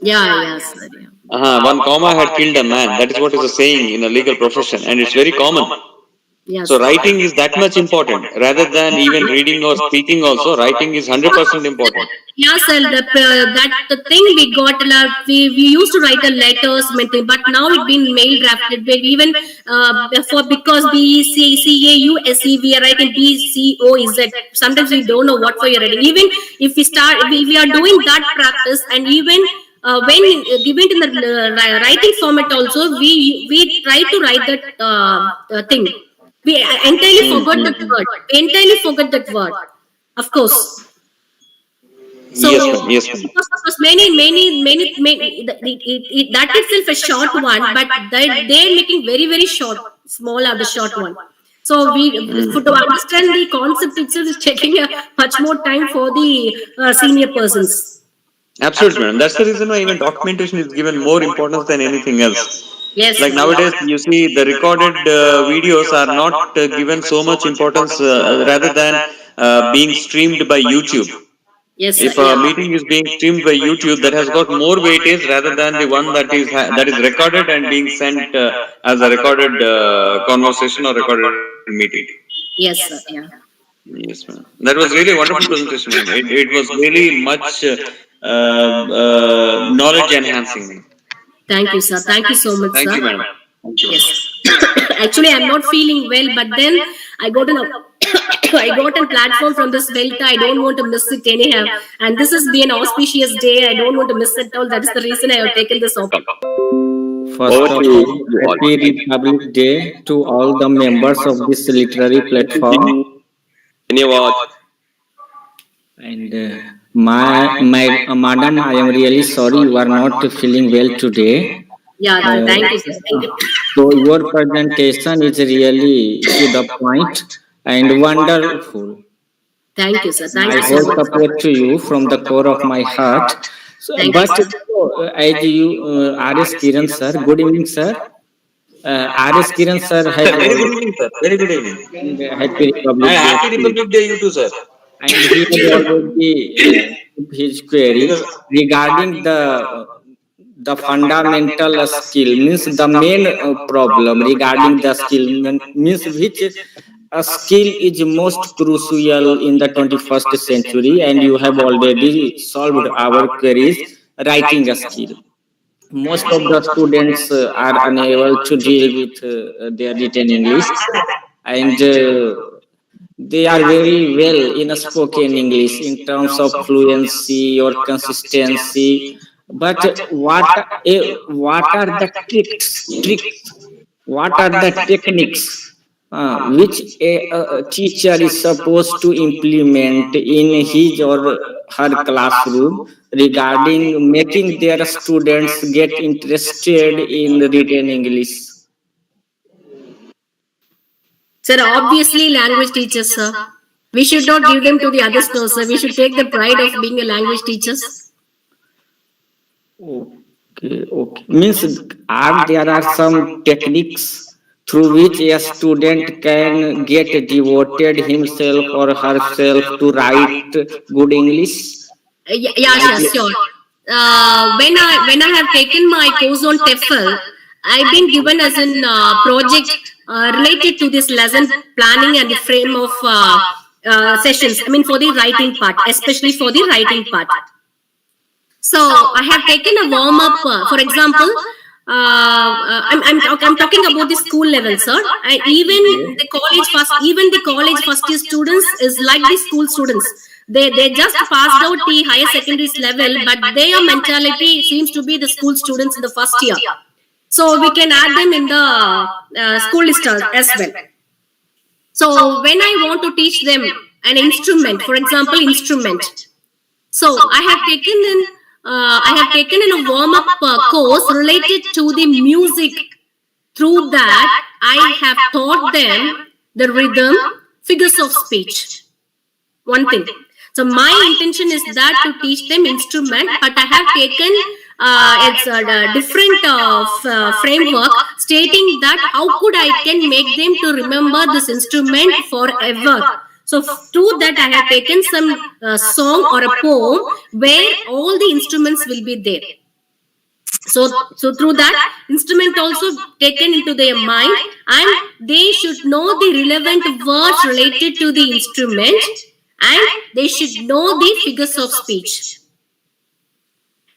Yeah, yes, sir. Yeah. One comma had killed a man. That is what is a saying in a legal profession, and it's very common. Yes. So writing is that much important rather than even reading or speaking. Also, writing is 100% important. Yeah, sir. That the thing we got, we used to write the letters, but now it's been mail drafted. Where even for because B C C A U S E we are writing B C O Z. Sometimes we don't know what for you're writing. Even if we are doing that practice, and even when given in the writing format also, we try to write that thing. We entirely forgot that word. We entirely forgot that word. Of course. So, Yes, ma'am. Yes, ma'am. because that itself a short one, but they're making very, very short, small are the short one. So, to understand the concept itself is taking a much more time for the senior persons. Absolutely, madam. That's the reason why even documentation is given more importance than anything else. Yes. Like nowadays, you see the recorded videos are not given so much importance rather than being streamed by YouTube. Yes, sir. If a meeting is being streamed by YouTube, that has got more weightage rather than the one that is recorded and being sent as a recorded conversation or recorded meeting. Yes, sir. Yeah. Yes, ma'am. That was really a wonderful presentation, ma'am. It was really much knowledge enhancing. Thank you, sir. Thank you so much, Thank sir. you, madam. Thank you. Yes. Actually, I'm not feeling well, but then I got an I got a platform from this Delta. I don't want to miss it anyhow. And this has been an auspicious day. I don't want to miss it all. That is the reason I have taken this opportunity. First Over of to all, you all. happy Republic Day to all the members of this literary platform. Dhanyawad. And madam, I am really sorry you are not feeling well today. Yeah, thank you, sir. Thank you. So your presentation is really to the point and wonderful. Thank you, sir. Thank My you so whole much. support to you from the core of my heart. So, Thank you, but sir. as you, R.S. Kiran sir, good evening, sir. R.S. Kiran sir have Very good already evening, sir. Very good evening. Happy And Republic Day, happy Republic Day, you too, sir. and he has already put his query Because regarding the fundamental skill means the main problem regarding the skill means which a skill is most crucial in the 21st century, and you have already solved our queries. Writing a skill, most of the students are unable to deal with their written English, and they are very well in a spoken English in terms of fluency or consistency. But what are the tricks? What are the techniques which a teacher is supposed to implement in his or her classroom regarding making their students get interested in written English? Sir, obviously, language teachers, sir. We should not give them to the other stores, sir. We should take the pride of being a language teachers. Okay. Means there are some techniques through which a student can get devoted himself or herself to write good English. Yeah, sure. When I have taken my course on TEFL, I've been given as a project related to this lesson planning and the frame of sessions. I mean, for the writing part, especially for the writing part. So I have taken a warm up. For example, I'm talking about the school level, sir. Even the college first year students is like the school students. They just passed out the higher secondary level, but their mentality seems to be the school students in the first year. So we can add them in the school list as well. So when I want to teach them an instrument, for example, instrument. So I have taken in a warm up course related to the music. Through that, I have taught them the rhythm, figures of speech. One thing. So my intention is that to teach them instrument, but I have taken it's a different framework stating that how could I can make them to remember this instrument forever. So through that I have taken some song or a poem where all the instruments will be there. So through that instrument also taken into their mind, and they should know the relevant words related to the instrument, and they should know the figures of speech.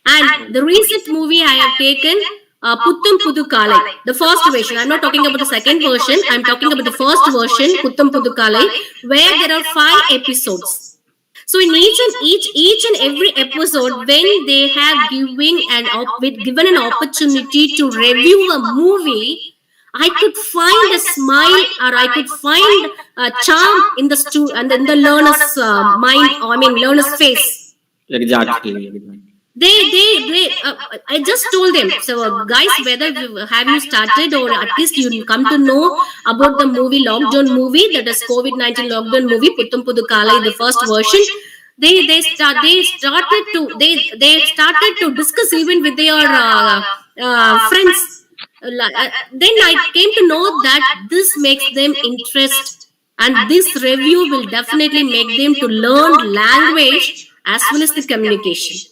And the recent movie I have taken, Puttum Pudu Kalai, the first version. I'm not talking about the second version. I'm talking about the first version, Puttum Pudu Kalai, where there are 5 episodes. So in each and every episode, when they have given an opportunity to review a movie, I could find a smile, or I could find a charm in the learner's mind, or learner's face. Exactly. I just told them, so guys, whether have you started, or at least you come to know about the movie, lockdown movie, that is COVID-19 lockdown movie, Puttum Pudu Kalai, the first version. They started to discuss even with their friends. Then I came to know that this makes them interest, and this review will definitely make them to learn language as well as the communication.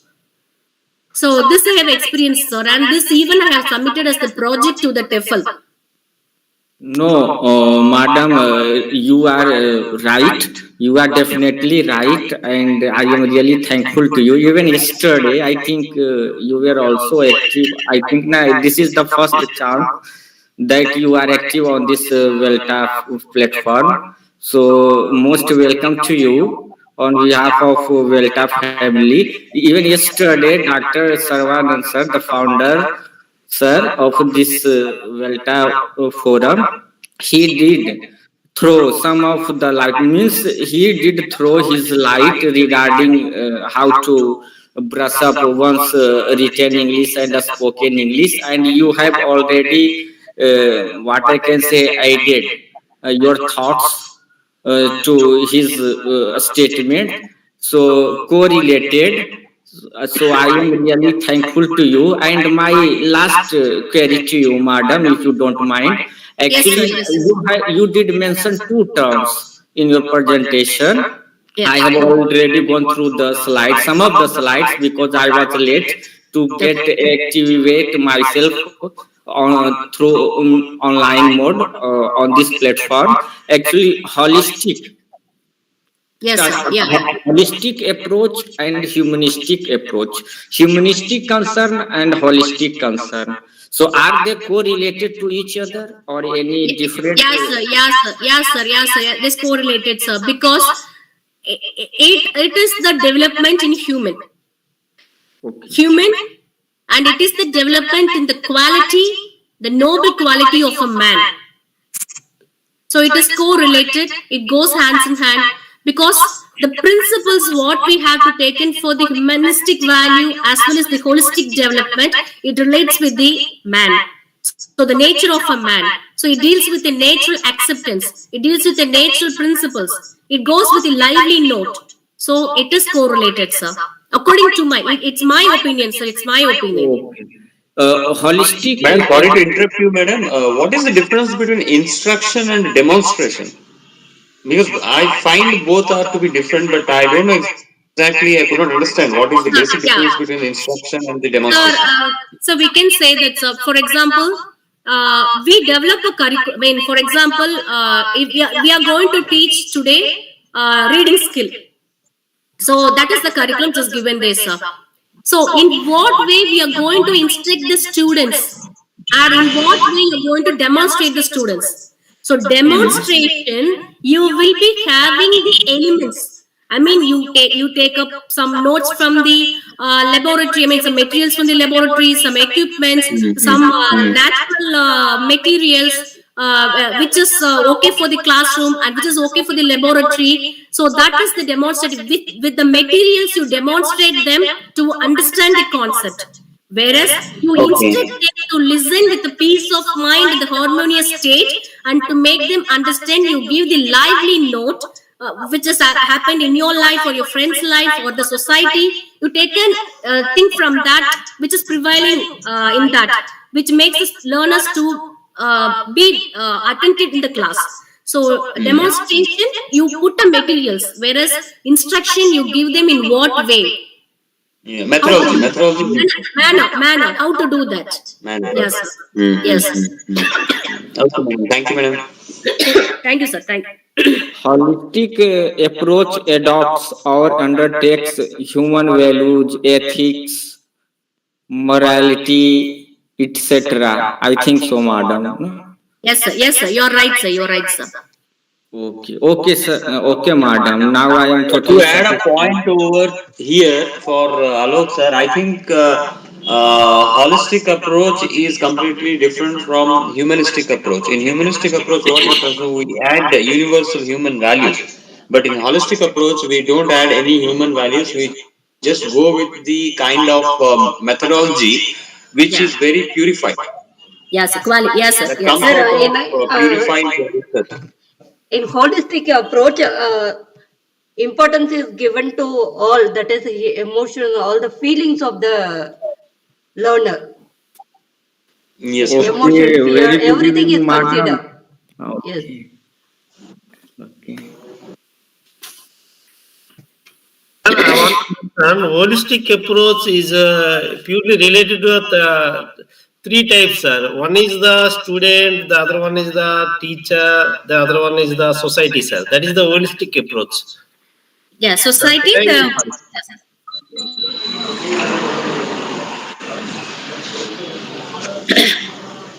So this I have experienced, sir, and this even I have submitted as the project to the TEFL. No, madam, you are right. You are definitely right, and I am really thankful to you. Even yesterday, I think you were also active. I think now this is the first chance that you are active on this Velta platform. So most welcome to you on behalf of Velta family. Even yesterday, Dr. Sarvanand sir, the founder sir of this Velta forum, he did throw some of the light, means he did throw his light regarding how to brush up one's written English and spoken English, and you have already what I can say added your thoughts to his statement, so correlated. So I am really thankful to you. And my last query to you, madam, if you don't mind, actually, Yes, sir. you did mention 2 terms in your presentation. Yeah. I have already gone through the slides, some of the slides, because I was late to get activate myself on through online mode on this platform. Actually, holistic. Yes, sir. Yeah. Holistic approach and humanistic approach. Humanistic concern and holistic concern. So are they correlated to each other, or any different? Yes, sir. Yes, sir. Yes, sir. Yes, sir. This correlated, sir, because it is the development in human, and it is the development in the quality, the noble quality of a man. So it is correlated. It goes hands in hand, because the principles what we have to take in for the humanistic value as well as the holistic development, it relates with the man. So the nature of a man. So it deals with the natural acceptance. It deals with the natural principles. It goes with the lively note. So it is correlated, sir. According to it's my opinion, sir. It's my opinion. Holistic. Madam, sorry to interrupt you, madam. What is the difference between instruction and demonstration? Because I find both are to be different, but I don't know exactly. I could not understand what is the basic difference between instruction and the demonstration. So we can say that, sir, for example, we develop a curriculum. For example, if we are going to teach today reading skill. So that is the curriculum just given there, sir. So in what way we are going to instruct the students, and in what way you are going to demonstrate the students. So demonstration, you will be having the elements. You take up some notes from the laboratory. Some materials from the laboratory, some equipments, some natural materials. Which is okay for the classroom and which is okay for the laboratory. So that is the demonstrative. With the materials, you demonstrate them to understand the concept. Whereas you instruct them to listen with a peace of mind in the harmonious state, and to make them understand, you give the lively note, which has happened in your life or your friend's life or the society. You take a thing from that which is prevailing in that, which makes the learners to be attentive in the class. So demonstration, you put the materials, whereas instruction, you give them in what way. Yeah, methodology. Manner, how to do that. Manner. Yes, sir. Mm, Yes. Okay, madam. Thank you, madam. Thank you, sir. Thank you. Holistic approach adopts or undertakes human values, ethics, morality, etc. I think so, madam. No? Yes, sir. Yes, sir. You're right, sir. You're right, sir. Okay, sir. Okay, madam. Now I am To totally add a point over here for Alok sir, I think holistic approach is completely different from humanistic approach. In humanistic approach, what it does, we add universal human values. But in holistic approach, we don't add any human values. We just go with the kind of methodology which is very purified. Yes, sir. Yes, sir. That Yes. comes Sir, out of purified research. in holistic approach, importance is given to all, that is emotional, all the feelings of the learner. Yes, Okay, madam. Emotion, fear, very good everything is evening, madam. considered. Yes. Okay. Okay. I want to understand, holistic approach is purely related to three types, sir. One is the student, the other one is the teacher, the other one is the society, sir. That is the holistic approach. Yeah, That's society. the way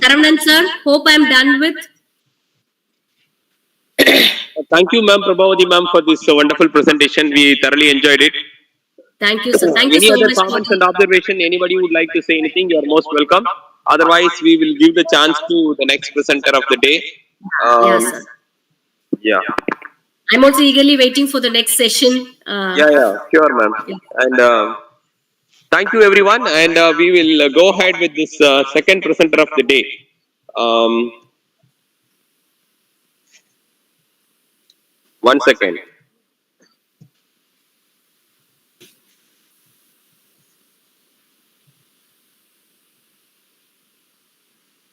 Karamnan, sir. Hope I'm done with. Thank you, ma'am, Prabhavati ma'am, for this wonderful presentation. We thoroughly enjoyed it. Thank you, sir. Thank you Any so other much for comments and observation? Anybody would like to say anything? You are most welcome. Otherwise, we will give the chance to the next presenter of the day. Yes, sir. Yeah, I'm also eagerly waiting for the next session. sure, ma'am. And thank you, everyone. And we will go ahead with this second presenter of the day. Um, 1 second.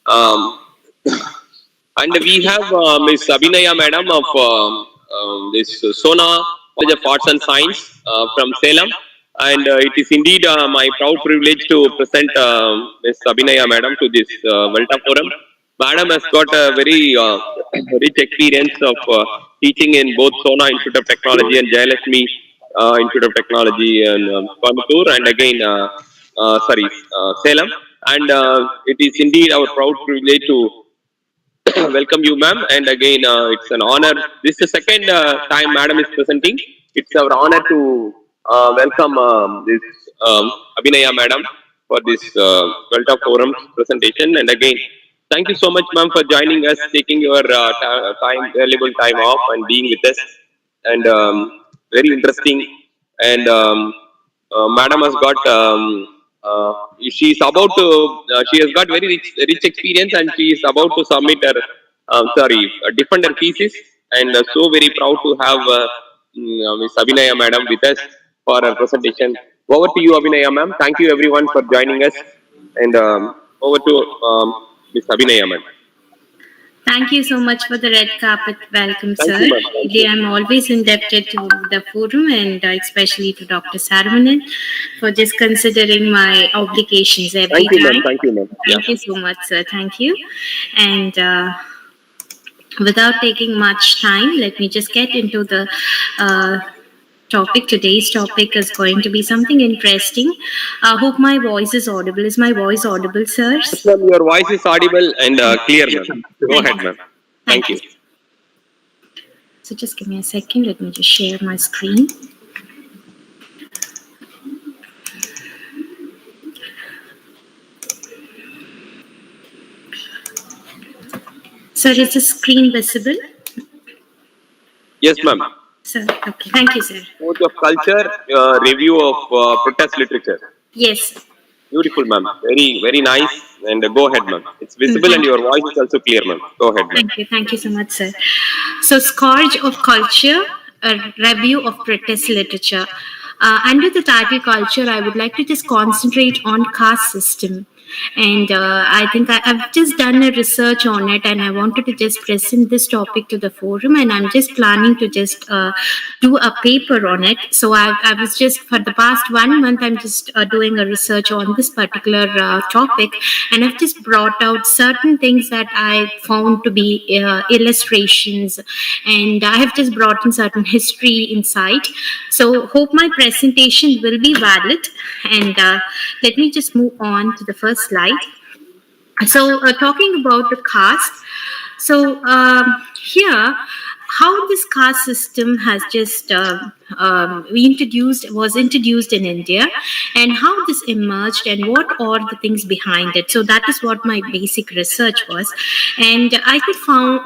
Um, and we have Miss Abhinaya Madam of this Sona College of Arts and Science from Salem. And it is indeed my proud privilege to present Miss Abhinaya Madam to this Volta Forum. Madam has got a very rich experience of teaching in both Sona Institute of Technology and Jayalakshmi Institute of Technology in Coimbatore, and again, Salem. And it is indeed our proud privilege to welcome you, ma'am. And again, it's an honor. This is the second time Madam is presenting. It's our honor to welcome this Abhinaya Madam for this Delta Forum presentation. And again, thank you so much, ma'am, for joining us, taking your valuable time off, and being with us. And very interesting. And Madam has got. She's about to. She has got very rich experience, and she is about to submit her. Defend her thesis, and so very proud to have Miss Abhinaya Madam with us for her presentation. Over to you, Abhinaya ma'am. Thank you everyone for joining us, and over to Miss Abhinaya ma'am. Thank you so much for the red carpet welcome, Thank sir. you, ma'am. Thank you. I'm always indebted to the forum and especially to Dr. Saravanan for just considering my obligations every Thank you, ma'am. time. Thank you, ma'am. Thank you so much, sir. Thank you. And without taking much time, let me just get into the topic. Today's topic is going to be something interesting. I hope my voice is audible. Is my voice audible, sir? Yes, ma'am, your voice is audible and clear, ma'am. Go ahead, ma'am. Thank you. So just give me a second. Let me just share my screen. Sir, is the screen visible? Yes, ma'am. Sir, okay. Thank you, sir. Coach of Culture, review of protest literature. Yes. Beautiful, ma'am. Very, very nice. And go ahead, ma'am. It's visible and your voice is also clear, ma'am. Go ahead, ma'am. Thank you. Thank you so much, sir. So, Scourge of Culture, a review of protest literature. Under the title Culture, I would like to just concentrate on caste system. And I think I've just done a research on it, and I wanted to just present this topic to the forum, and I'm just planning to just do a paper on it. So I was just, for the past 1 month, I'm just doing a research on this particular topic, and I've just brought out certain things that I found to be illustrations, and I have just brought in certain history insight. So hope my presentation will be valid, and let me just move on to the first slide. So talking about the caste, so here, how this caste system has just was introduced in India, and how this emerged, and what are the things behind it. So that is what my basic research was, and I could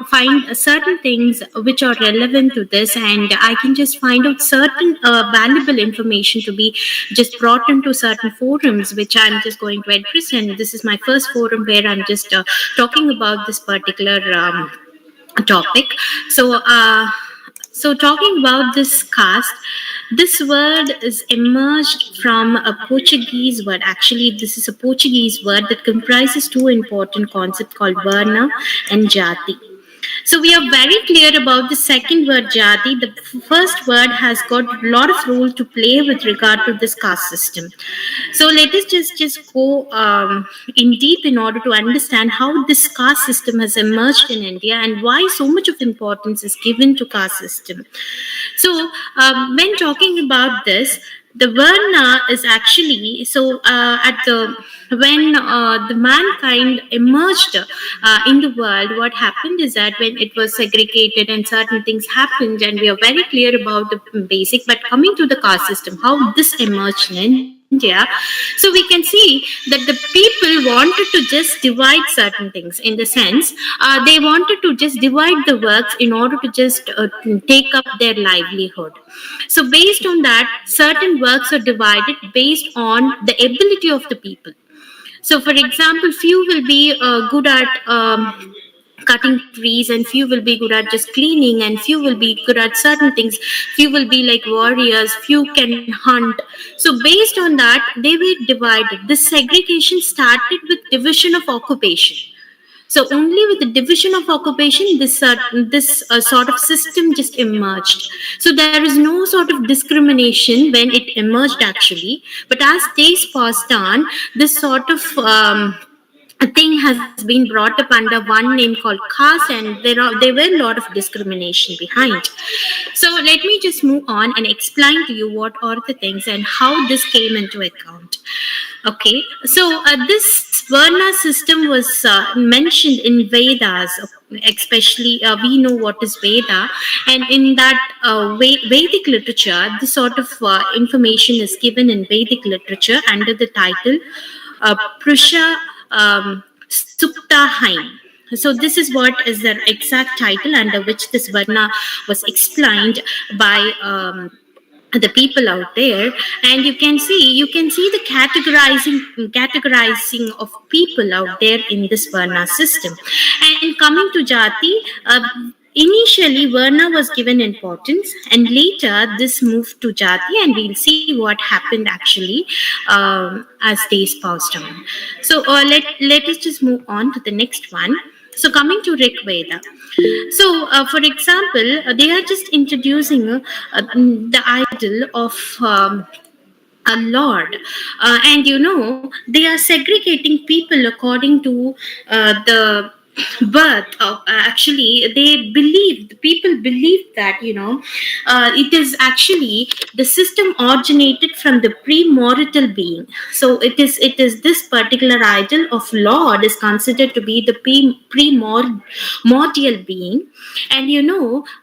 find certain things which are relevant to this, and I can just find out certain valuable information to be just brought into certain forums, which I'm just going to address. And this is my first forum where I'm just talking about this particular topic. So, so talking about this caste, this word is emerged from a Portuguese word. Actually, this is a Portuguese word that comprises two important concepts called varna and jati. So we are very clear about the second word, jati. The first word has got a lot of role to play with regard to this caste system. So let us just go in deep in order to understand how this caste system has emerged in India, and why so much of importance is given to caste system. So when talking about this, the varna is actually, so at the when the mankind emerged in the world, what happened is that when it was segregated and certain things happened, and we are very clear about the basic, but coming to the caste system, how this emerged in India. So we can see that the people wanted to just divide certain things, in the sense they wanted to just divide the works in order to just take up their livelihood. So based on that, certain works are divided based on the ability of the people. So for example, few will be good at cutting trees, and few will be good at just cleaning, and few will be good at certain things, few will be like warriors, few can hunt. So based on that, they were divided. This segregation started with division of occupation. So only with the division of occupation, this sort of system just emerged. So there is no sort of discrimination when it emerged actually, but as days passed on, this sort of a thing has been brought up under one name called caste, and there were a lot of discrimination behind. So let me just move on and explain to you what are the things and how this came into account. Okay, so this Varna system was mentioned in Vedas, especially we know what is Veda, and in that Vedic literature, this sort of information is given in Vedic literature under the title Prusha Supta Hain. So this is what is the exact title under which this Varna was explained by the people out there. And you can see the categorizing of people out there in this Varna system. And coming to Jati, initially Varna was given importance, and later this moved to Jati, and we'll see what happened actually as days passed on. So let us just move on to the next one. So coming to Rig Veda. So, for example, they are just introducing the idol of a lord, and they are segregating people according to the birth of actually they believe the people believe that it is actually the system originated from the pre-mortal being. So it is this particular idol of lord is considered to be the primordial being. And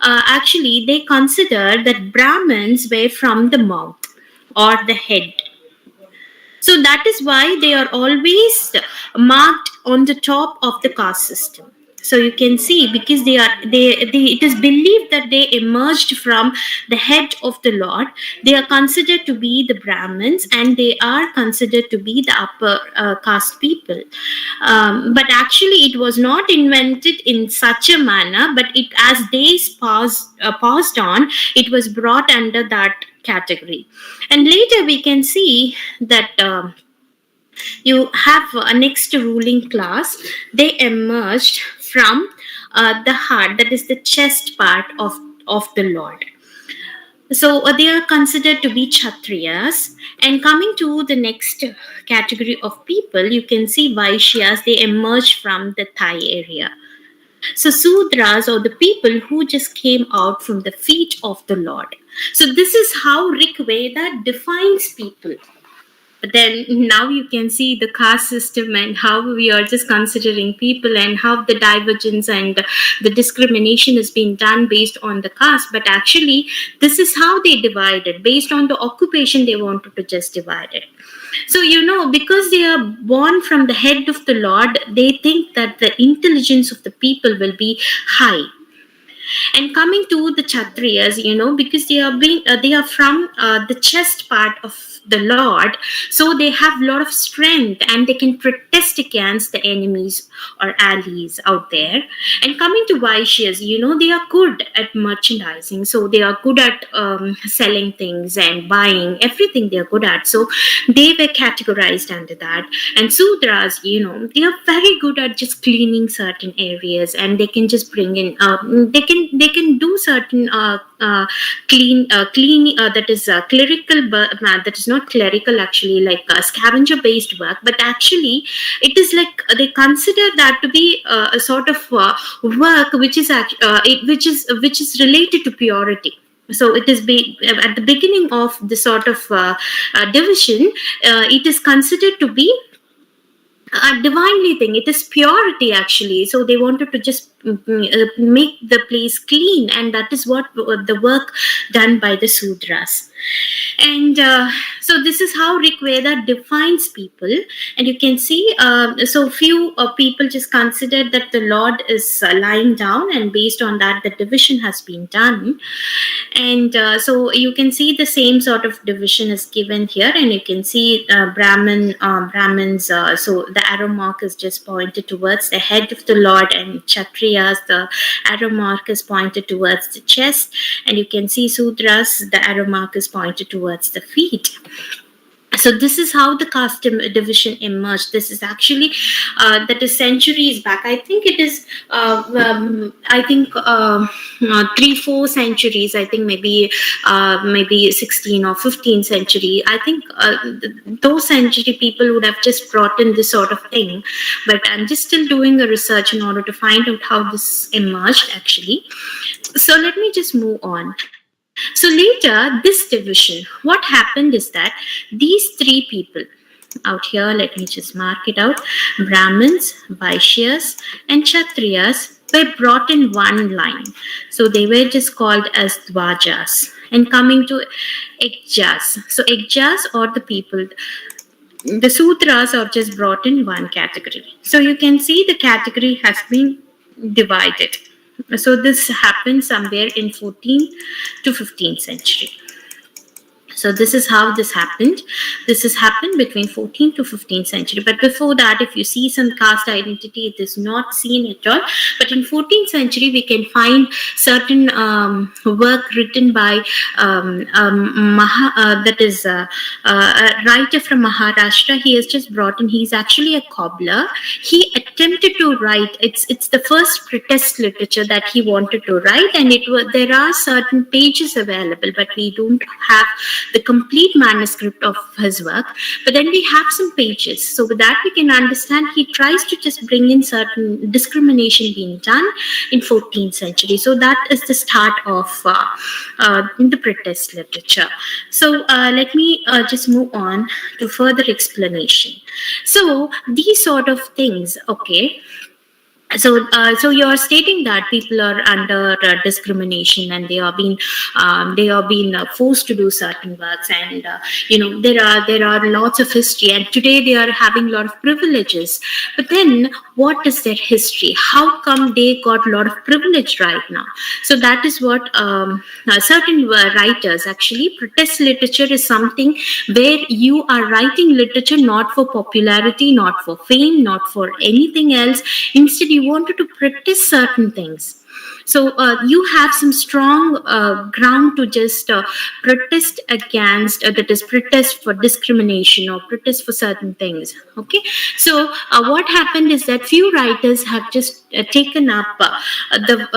actually they consider that Brahmins were from the mouth or the head. So that is why they are always marked on the top of the caste system. So you can see, because they it is believed that they emerged from the head of the Lord. They are considered to be the Brahmins, and they are considered to be the upper caste people. But actually, it was not invented in such a manner. But as days passed on, it was brought under that category. And later we can see that you have a next ruling class. They emerged from the heart, that is the chest part of the Lord. So they are considered to be Kshatriyas. And coming to the next category of people, you can see Vaishyas, they emerge from the thigh area. So Sudras, or the people who just came out from the feet of the Lord. So this is how Rig Veda defines people. But then now you can see the caste system and how we are just considering people and how the divergence and the discrimination is being done based on the caste. But actually, this is how they divided based on the occupation. They wanted to just divide it. So, because they are born from the head of the Lord, they think that the intelligence of the people will be high. And coming to the Kshatriyas, because they are from the chest part of the Lord, so they have a lot of strength and they can protest against the enemies or allies out there. And coming to Vaishyas, they are good at merchandising, so they are good at selling things and buying everything. They are good at, so they were categorized under that. And Sudras, they are very good at just cleaning certain areas, and they can just bring in they can do certain clean that is clerical, that is not clerical actually, like scavenger based work, but actually it is like they consider that to be a sort of work which is which is related to purity. So it is at the beginning of the sort of division, it is considered to be a divinely thing. It is purity actually. So they wanted to just make the place clean, and that is what the work done by the Sudras. And so this is how Rig Veda defines people. And you can see, so few people just considered that the Lord is lying down, and based on that the division has been done. And so you can see the same sort of division is given here, and you can see Brahmins, so the arrow mark is just pointed towards the head of the Lord, and Kshatriyas, the arrow mark is pointed towards the chest, and you can see Sudras, the arrow mark is pointed towards the feet. So this is how the caste division emerged. This is actually that is centuries back. I think it is 3-4 centuries. I think maybe 16 or 15 century. I think those century people would have just brought in this sort of thing. But I'm just still doing a research in order to find out how this emerged actually. So let me just move on. So later, this division, what happened is that these three people out here, let me just mark it out, Brahmins, Vaishyas, and Kshatriyas were brought in one line. So they were just called as Dvajas. And coming to Ekjas, so Ekjas or the people, the Sutras are just brought in one category. So you can see the category has been divided. So this happened somewhere in 14th to 15th century. So this is how this happened. This has happened between 14th to 15th century. But before that, if you see some caste identity, it is not seen at all. But in 14th century, we can find certain work written by that is a writer from Maharashtra. He has just brought in. He's actually a cobbler. He attempted to write. It's the first protest literature that he wanted to write, and there are certain pages available, but we don't have the complete manuscript of his work, but then we have some pages. So with that we can understand he tries to just bring in certain discrimination being done in 14th century. So that is the start of the protest literature. So let me just move on to further explanation. So these sort of things, okay. So you're stating that people are under discrimination, and they are being forced to do certain works, and there are lots of history, and today they are having a lot of privileges. But then, what is their history? How come they got a lot of privilege right now? So that is what certain writers actually. Protest literature is something where you are writing literature not for popularity, not for fame, not for anything else. Instead, you wanted to protest certain things. So you have some strong ground to just protest against, that is, protest for discrimination or protest for certain things. Okay, so what happened is that few writers have just taken up the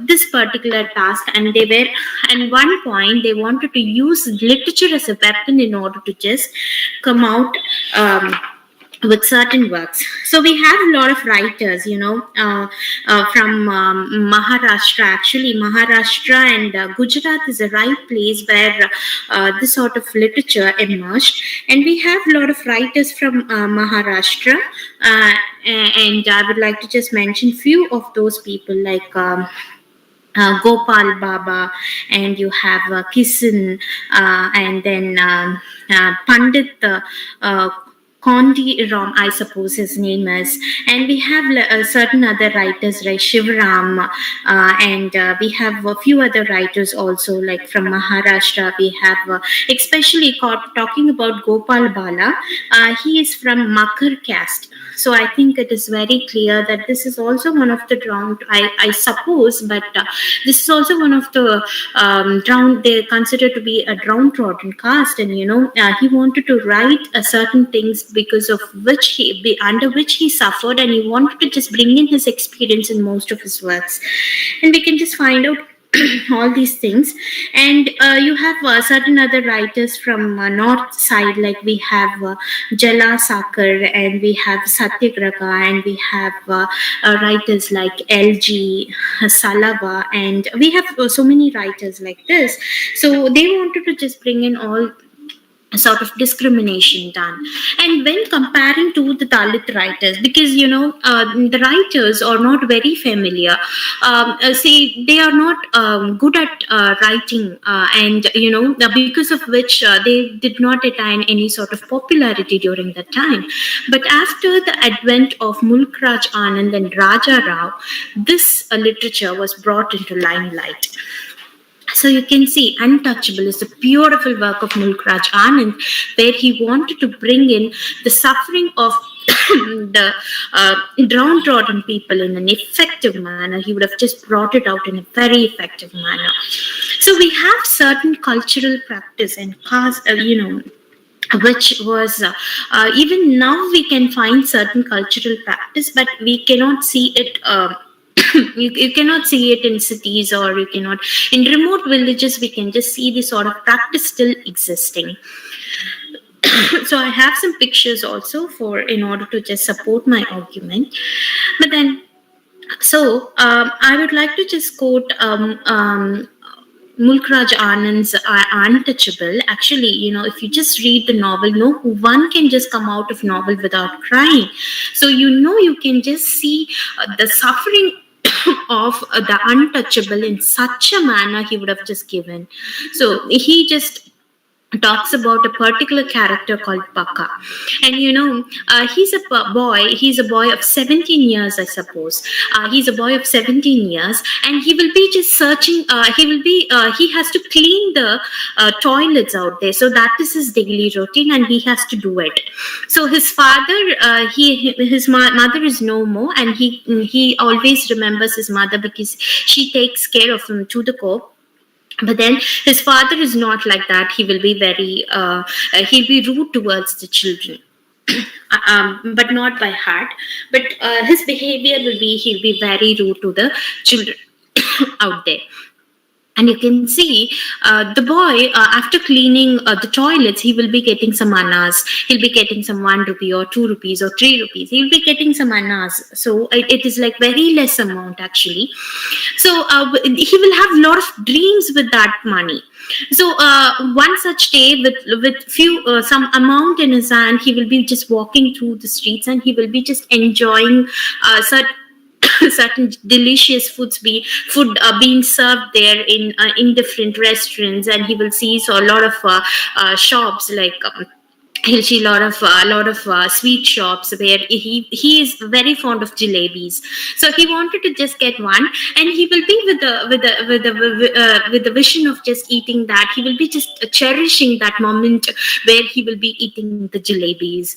this particular task, and they were, at one point, they wanted to use literature as a weapon in order to just come out. With certain works. So we have a lot of writers, from Maharashtra. Actually, Maharashtra and Gujarat is a right place where this sort of literature emerged. And we have a lot of writers from Maharashtra. And I would like to just mention few of those people, like Gopal Baba, and you have Kisan, and then Pandit Kondi Ram, I suppose his name is, and we have certain other writers like Shivram, and we have a few other writers also, like from Maharashtra. We have, especially talking about Gopal Bala, he is from Makar caste. So I think it is very clear that this is also one of the I suppose, but this is also one of the they consider to be a downtrodden caste, and he wanted to write certain things because of under which he suffered, and he wanted to just bring in his experience in most of his works, and we can just find out all these things. And you have certain other writers from north side, like we have Jala Sakar, and we have Satyagraha, and we have writers like LG Salava, and we have so many writers like this. So they wanted to just bring in all sort of discrimination done. And when comparing to the Dalit writers, because the writers are not very familiar, say they are not good at writing, and because of which they did not attain any sort of popularity during that time. But after the advent of Mulk Raj Anand and Raja Rao, this literature was brought into limelight. So you can see Untouchable is a beautiful work of Mulk Raj Anand, where he wanted to bring in the suffering of the downtrodden people in an effective manner. He would have just brought it out in a very effective manner. So we have certain cultural practice and cause, which was even now we can find certain cultural practice, but we cannot see it. You cannot see it in cities, or you cannot in remote villages. We can just see this sort of practice still existing. So I have some pictures also in order to just support my argument. But then, so I would like to just quote Mulk Raj Anand's Untouchable. Actually, if you just read the novel, no one can just come out of novel without crying. So you can just see the suffering of the untouchable in such a manner he would have just given. So he just talks about a particular character called Baka, and he's a boy of 17 years, I suppose. He's a boy of 17 years, and he will be just searching. He has to clean the toilets out there, so that is his daily routine, and he has to do it. So his father, his mother is no more, and he always remembers his mother because she takes care of him to the core. But then his father is not like that. He will be he'll be rude towards the children. But not by heart. But his behavior he'll be very rude to the children out there. And you can see the boy, after cleaning the toilets, he will be getting some annas. He'll be getting some 1 rupee or 2 rupees or 3 rupees. He'll be getting some annas. So it is like very less amount actually. So he will have a lot of dreams with that money. So one such day, with few some amount in his hand, he will be just walking through the streets, and he will be just enjoying certain delicious food being served there in different restaurants, and he will see a lot of shops like. He'll see a lot of sweet shops where he is very fond of jalebis. So he wanted to just get one, and he will be with the vision of just eating that. He will be just cherishing that moment where he will be eating the jalebis.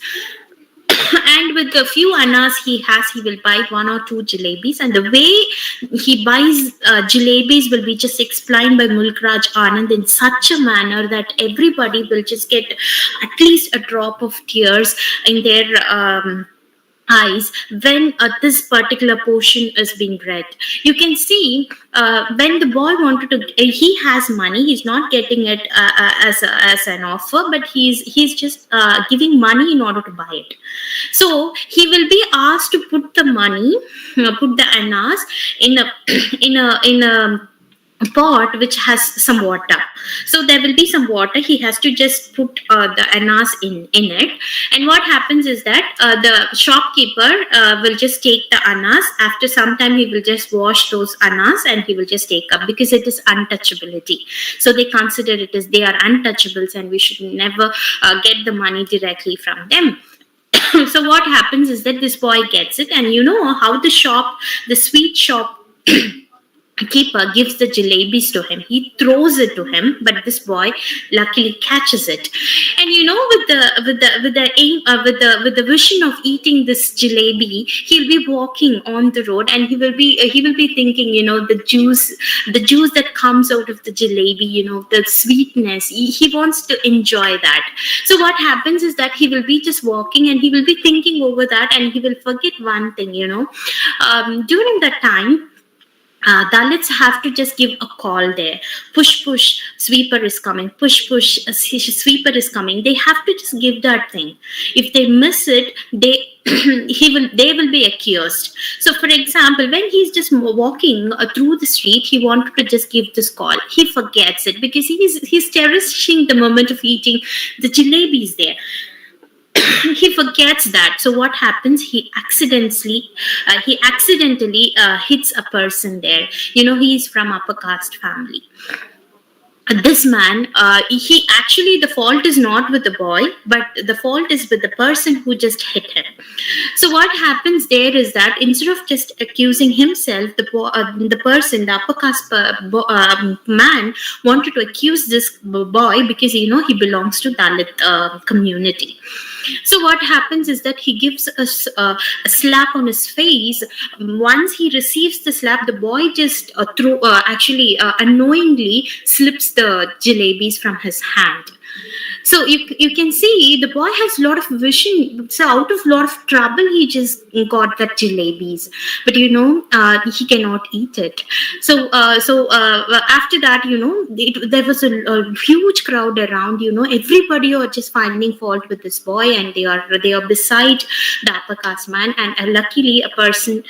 and with the few annas he has, he will buy 1 or 2 jalebis, and the way he buys jalebis will be just explained by Mulkraj Anand in such a manner that everybody will just get at least a drop of tears in their eyes when this particular portion is being read. You can see when the boy wanted to, he has money, he's not getting it as an offer, but he's just giving money in order to buy it. So he will be asked to put the money, put the annas in a in a pot which has some water. So there will be some water, he has to just put the annas in it, and what happens is that the shopkeeper will just take the annas. After some time he will just wash those annas and he will just take up, because it is untouchability, so they consider it as they are untouchables and we should never get the money directly from them. So what happens is that this boy gets it, and you know how the sweet shop keeper gives the jalebis to him. He throws it to him, but this boy luckily catches it. And you know, with the vision of eating this jalebi, he'll be walking on the road, and he will be thinking, you know, the juice that comes out of the jalebi, you know, the sweetness. He wants to enjoy that. So what happens is that he will be just walking, and he will be thinking over that, and he will forget one thing, you know. During that time, Dalits have to just give a call there. Push, push, sweeper is coming. Push, push, sweeper is coming. They have to just give that thing. If they miss it, they will be accused. So, for example, when he's just walking through the street, he wanted to just give this call. He forgets it because he's cherishing the moment of eating the jalebis there. He forgets that. So what happens? He accidentally hits a person there. You know, he's from upper caste family. This man, he actually, the fault is not with the boy, but the fault is with the person who just hit him. So what happens there is that instead of just accusing himself, the person, the upper caste man wanted to accuse this boy because, you know, he belongs to Dalit community. So what happens is that he gives a slap on his face. Once he receives the slap, the boy just unknowingly slips the jalebis from his hand. So you can see the boy has a lot of vision. So out of a lot of trouble, he just got that jalebis. But you know, he cannot eat it. So after that, you know, there was a huge crowd around. You know, everybody are just finding fault with this boy, and they are beside the upper caste man. And luckily, a person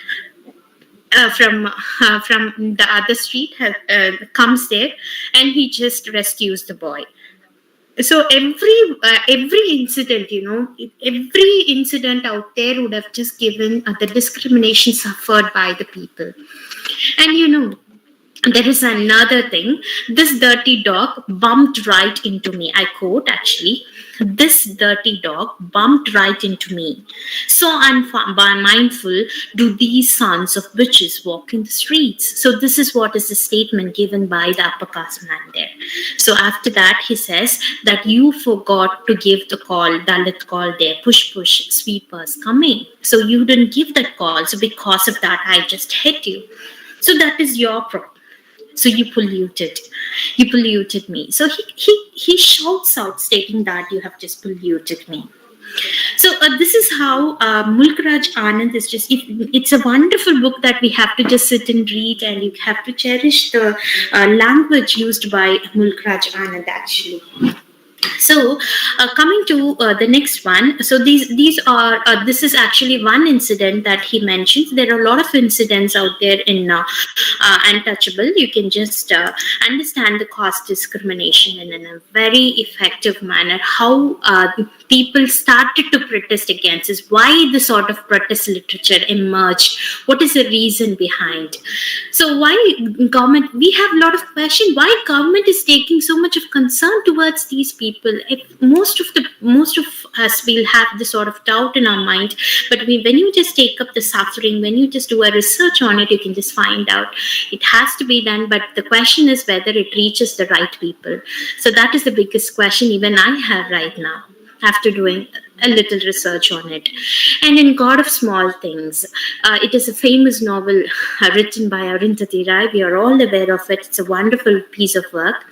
from the other street comes there, and he just rescues the boy. So every incident, you know, every incident out there would have just given the discrimination suffered by the people. And you know, there is another thing. This dirty dog bumped right into me. I quote actually, this dirty dog bumped right into me. So unmindful do these sons of bitches walk in the streets. So this is what is the statement given by the upper caste man there. So after that, he says that you forgot to give the call, Dalit call there, push, push, sweepers coming. So you didn't give that call. So because of that, I just hit you. So that is your problem. So you polluted me. So he shouts out stating that you have just polluted me. So this is how Mulkraj Anand is just, it's a wonderful book that we have to just sit and read, and you have to cherish the language used by Mulkraj Anand actually. So coming to the next one, so these are this is actually one incident that he mentions. There are a lot of incidents out there in Untouchable. You can just understand the caste discrimination in a very effective manner. How people started to protest against is why the sort of protest literature emerged. What is the reason behind? So why government? We have a lot of questions. Why government is taking so much of concern towards these people? If most of us will have this sort of doubt in our mind, but when you just take up the suffering, when you just do a research on it, you can just find out it has to be done. But the question is whether it reaches the right people. So that is the biggest question even I have right now. have to do a little research on it. And in God of Small Things, it is a famous novel written by Arundhati Rai. We are all aware of it. It's a wonderful piece of work.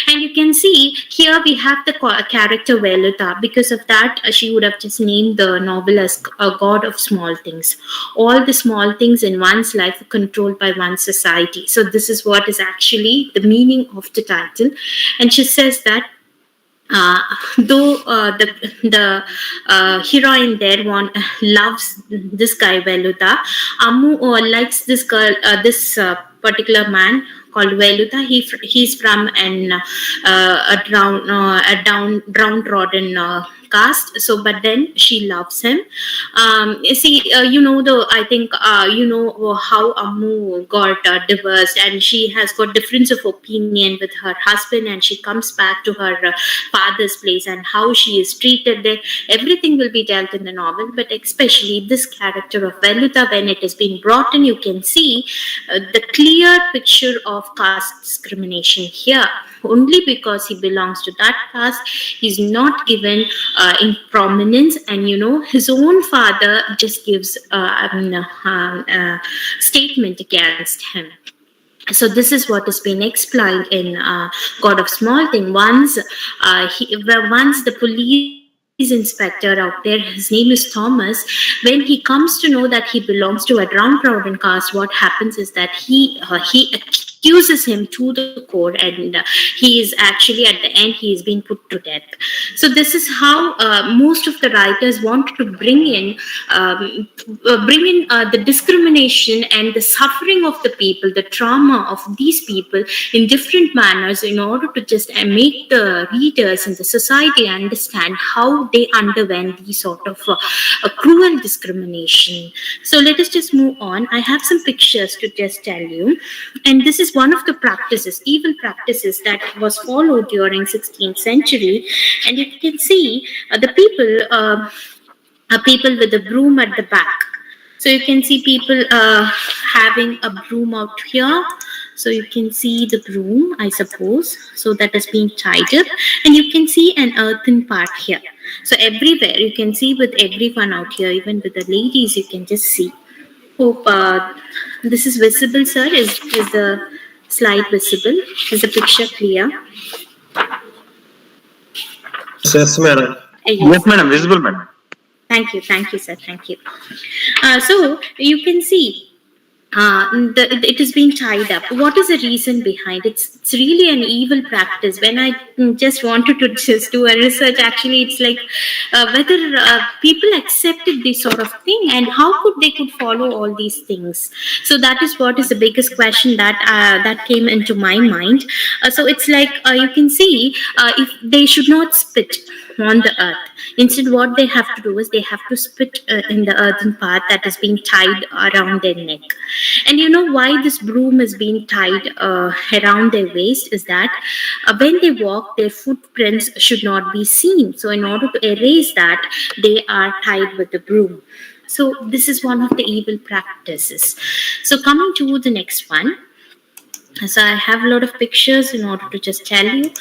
And you can see here we have the character Veluta. Because of that, she would have just named the novel as a God of Small Things. All the small things in one's life are controlled by one's society. So this is what is actually the meaning of the title. And she says that though the heroine there loves this guy Veluta, Amu likes this girl, this particular man called Veluta. He's from a downtrodden caste. So, but then she loves him. You see, I think how Amu got divorced, and she has got difference of opinion with her husband, and she comes back to her father's place, and how she is treated there. Everything will be dealt in the novel, but especially this character of Veluta, when it is being brought in, you can see the clear picture of caste discrimination here. Only because he belongs to that caste, he's not given in prominence, and his own father just gives statement against him. So this is what has been explained in God of Small Thing. Once the police inspector out there, his name is Thomas, when he comes to know that he belongs to a downtrodden caste, what happens is that he accuses him to the core, and he is actually at the end he is being put to death. So this is how most of the writers want to bring in the discrimination and the suffering of the people, the trauma of these people in different manners, in order to just make the readers and the society understand how they underwent these sort of cruel discrimination. So let us just move on. I have some pictures to just tell you, and this is one of the evil practices that was followed during 16th century. And you can see the people with the broom at the back. So you can see people having a broom out here. So you can see the broom, I suppose. So that is being tied up. And you can see an earthen part here. So everywhere, you can see with everyone out here, even with the ladies, you can just see. Hope this is visible, sir. Is the slide visible? Is the picture clear? Yes, madam. Yes, madam. Visible, madam. Thank you, sir. Thank you. So you can see it is being tied up. What is the reason behind it? It's really an evil practice. When I just wanted to just do a research, actually, it's like whether people accepted this sort of thing, and how they could follow all these things. So that is what is the biggest question that came into my mind. So it's like you can see if they should not spit on the earth. Instead, what they have to do is they have to spit in the earthen part that is being tied around their neck. And you know why this broom is being tied around their waist is that when they walk, their footprints should not be seen. So in order to erase that, they are tied with the broom. So this is one of the evil practices. So coming to the next one. So I have a lot of pictures in order to just tell you.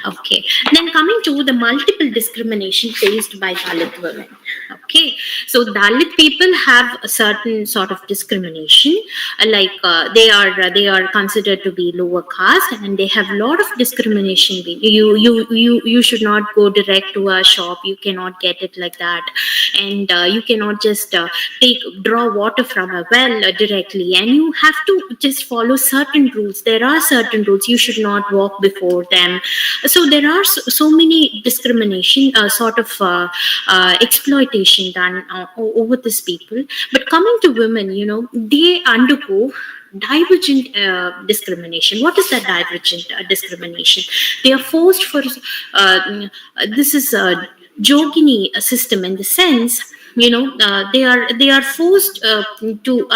Okay. Then coming to the multiple discrimination faced by Dalit women. Okay. So Dalit people have a certain sort of discrimination, like they are considered to be lower caste, and they have a lot of discrimination. You should not go direct to a shop. You cannot get it like that, and you cannot just draw water from a well directly, and you have to just follow certain rules. There are certain rules. You should not walk before them. So there are so many discrimination, sort of exploitation done over these people. But coming to women, they undergo divergent discrimination. What is that divergent discrimination? They are forced for this is a Jogini system, in the sense they are forced to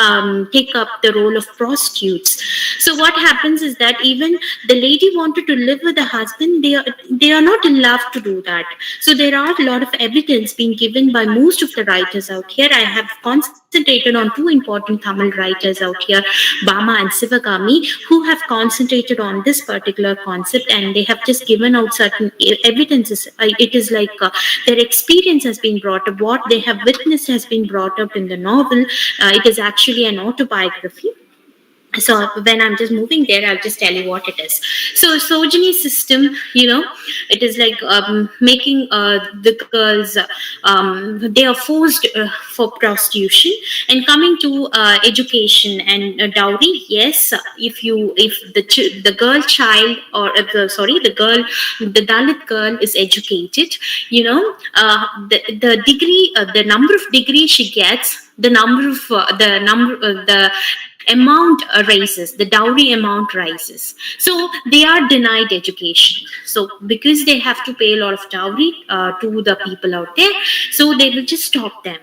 take up the role of prostitutes. So what happens is that even the lady wanted to live with the husband, they are not allowed to do that. So there are a lot of evidence being given by most of the writers out here. I have concentrated concentrated on two important Tamil writers out here, Bama and Sivagami, who have concentrated on this particular concept, and they have just given out certain evidences. It is like their experience has been brought up, what they have witnessed has been brought up in the novel. It is actually an autobiography. So when I'm just moving there, I'll just tell you what it is. So Sojini system, it is like making the girls, they are forced for prostitution. And coming to education and dowry, yes, if the girl child, or the Dalit girl is educated, the degree, the number of degrees she gets, the amount rises, the dowry amount rises. So they are denied education. So because they have to pay a lot of dowry to the people out there, so they will just stop them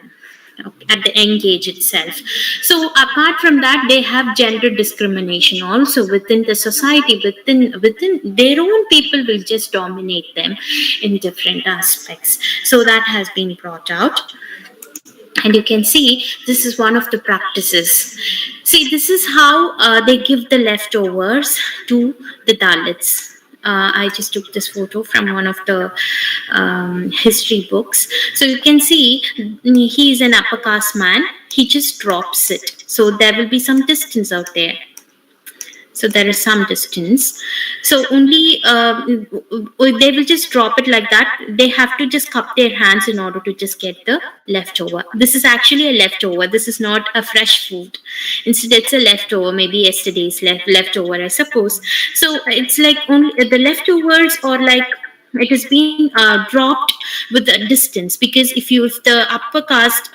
at the young age itself. So apart from that, they have gender discrimination also within the society, within their own people will just dominate them in different aspects. So that has been brought out. And you can see this is one of the practices. See, this is how they give the leftovers to the Dalits. I just took this photo from one of the history books. So you can see he is an upper caste man. He just drops it. So there will be some distance out there. So there is some distance. So only they will just drop it like that. They have to just cup their hands in order to just get the leftover. This is actually a leftover. This is not a fresh food. Instead, it's a leftover, maybe yesterday's leftover, I suppose. So it's like only the leftovers, or like it is being dropped with a distance, because if the upper caste,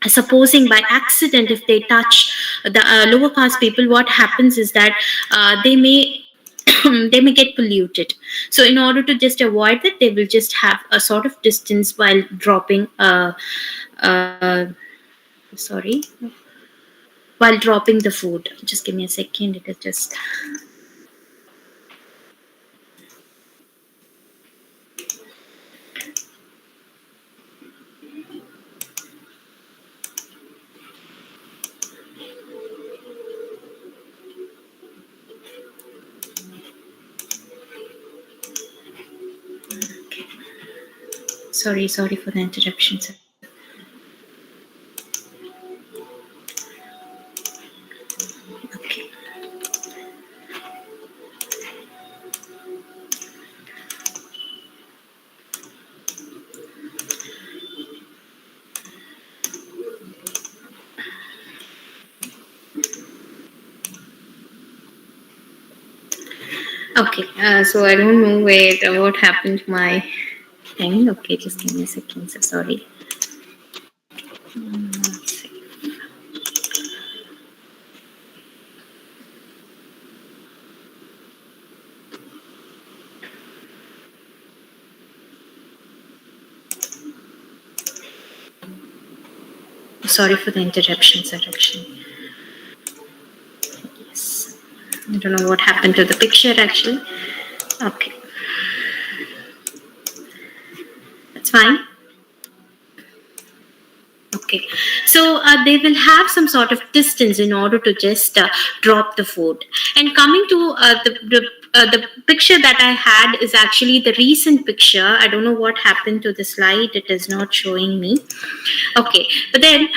supposing by accident, if they touch the lower caste people, what happens is that they may they may get polluted. So in order to just avoid that, they will just have a sort of distance while dropping while dropping the food. Just give me a second. It is just sorry for the interruption, sir. Okay. Okay, so I don't know what happened to my thing. Okay, just give me a second. So sorry. Let's see. Sorry for the interruption, sir. Actually, yes, I don't know what happened to the picture. Actually, okay, that's fine. Okay, so they will have some sort of distance in order to just drop the food. And coming to the picture that I had is actually the recent picture. I don't know what happened to the slide. It is not showing me. Okay, but then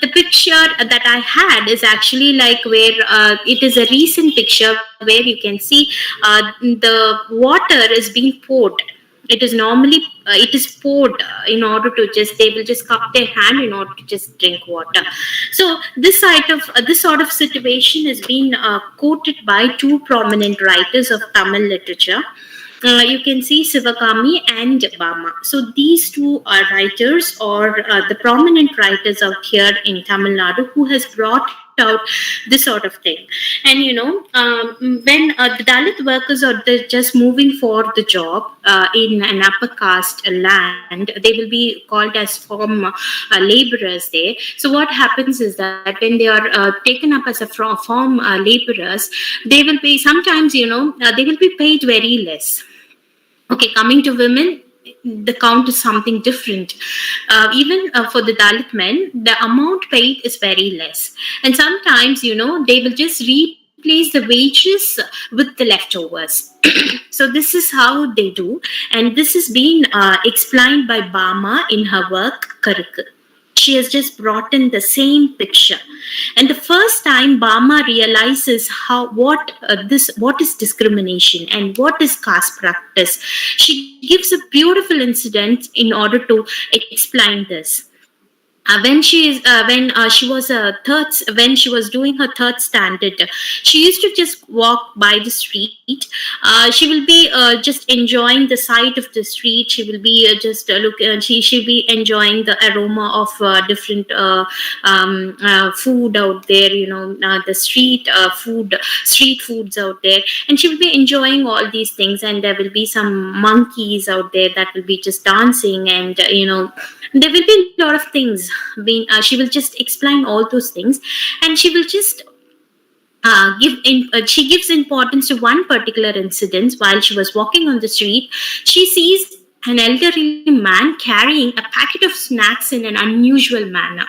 the picture that I had is actually like where it is a recent picture where you can see the water is being poured. It is normally it is poured in order to just, they will just cup their hand in order to just drink water. So this sort of situation has been quoted by two prominent writers of Tamil literature. You can see Sivagami and Bama. So these two writers, or the prominent writers out here in Tamil Nadu, who has brought out this sort of thing. And when the Dalit workers are just moving for the job in an upper caste land, they will be called as farm laborers there. So what happens is that when they are taken up as a farm laborers, they will be sometimes they will be paid very less. Okay, coming to women, the count is something different. Even for the Dalit men, the amount paid is very less. And sometimes, they will just replace the wages with the leftovers. So this is how they do. And this has been explained by Bama in her work, Karuk. She has just brought in the same picture, and the first time Bama realizes what is discrimination and what is caste practice, she gives a beautiful incident in order to explain this. When she was when she was doing her third standard, she used to just walk by the street. She will be just enjoying the sight of the street. She will be just look she'll be enjoying the aroma of different food out there, the street foods out there, and she will be enjoying all these things. And there will be some monkeys out there that will be just dancing, and there will be a lot of things being. She will just explain all those things, and she will just she gives importance to one particular incident. While she was walking on the street, she sees an elderly man carrying a packet of snacks in an unusual manner.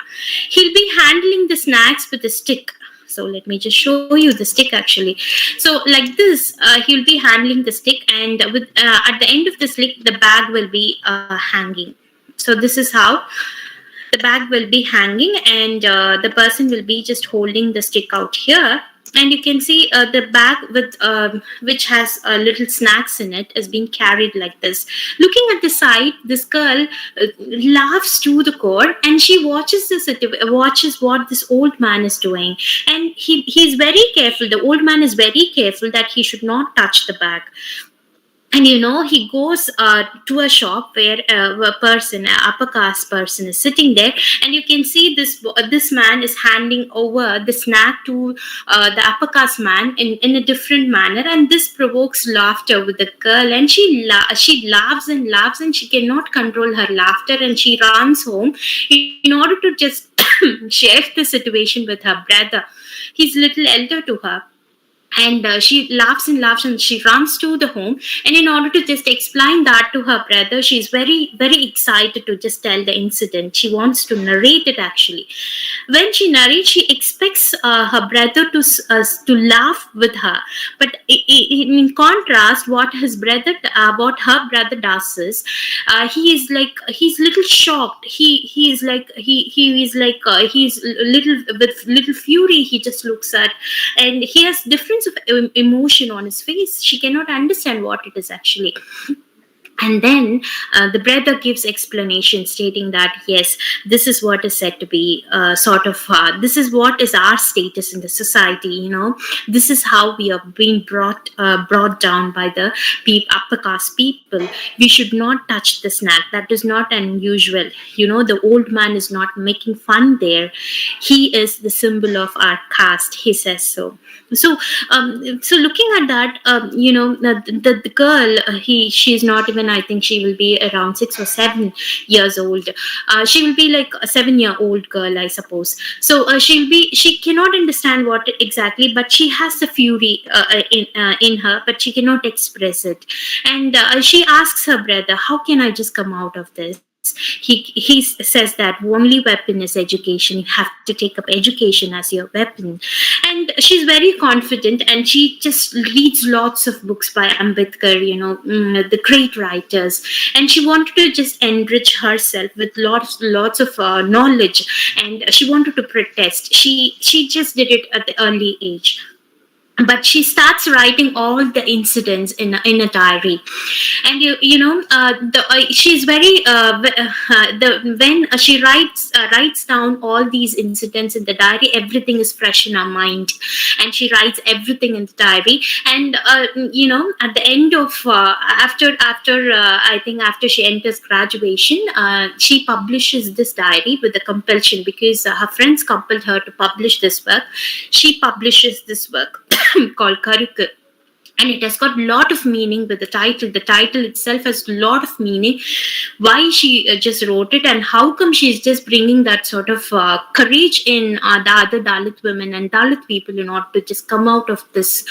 He'll be handling the snacks with a stick. So let me just show you the stick actually. So like this, he'll be handling the stick, and with at the end of the stick, the bag will be hanging. So this is how the bag will be hanging, and the person will be just holding the stick out here. And you can see the bag with which has little snacks in it is being carried like this. Looking at the side, this girl laughs to the core, and she watches watches what this old man is doing. And he's very careful. The old man is very careful that he should not touch the bag. And he goes to a shop where a person, an upper caste person, is sitting there, and you can see this man is handing over the snack to the upper caste man in a different manner, and this provokes laughter with the girl, and she laughs and laughs, and she cannot control her laughter, and she runs home in order to just share the situation with her brother. He's little elder to her. And she laughs and laughs, and she runs to the home. And in order to just explain that to her brother, she's very, very excited to just tell the incident. She wants to narrate it actually. When she narrates, she expects her brother to laugh with her. But in contrast, what her brother does is, he's little shocked. He's little with little fury. He just looks at, and he has different of emotion on his face. She cannot understand what it is actually. And then the brother gives explanation stating that, yes, this is what is said to be this is what is our status in the society. This is how we are being brought down by the upper caste people. We should not touch the snack. That is not unusual. The old man is not making fun there. He is the symbol of our caste. He says so. So looking at that, the girl, she's not even, I think she will be around 6 or 7 years old. She will be like a 7-year-old girl, I suppose. So she cannot understand what exactly, but she has the fury in her, but she cannot express it. And she asks her brother, how can I just come out of this? He says that only weapon is education. You have to take up education as your weapon. And she's very confident, and she just reads lots of books by Ambedkar, the great writers, and she wanted to just enrich herself with lots of knowledge, and she wanted to protest. She just did it at the early age. But she starts writing all the incidents in a diary, and she's very when she writes down all these incidents in the diary, everything is fresh in her mind, and she writes everything in the diary. And at the end of after I think after she enters graduation, she publishes this diary with a compulsion, because her friends compelled her to publish this work. She publishes this work called Karuk, and it has got a lot of meaning with the title. The title itself has a lot of meaning, why she just wrote it, and how come she's just bringing that sort of courage in the other Dalit women and Dalit people in order to just come out of this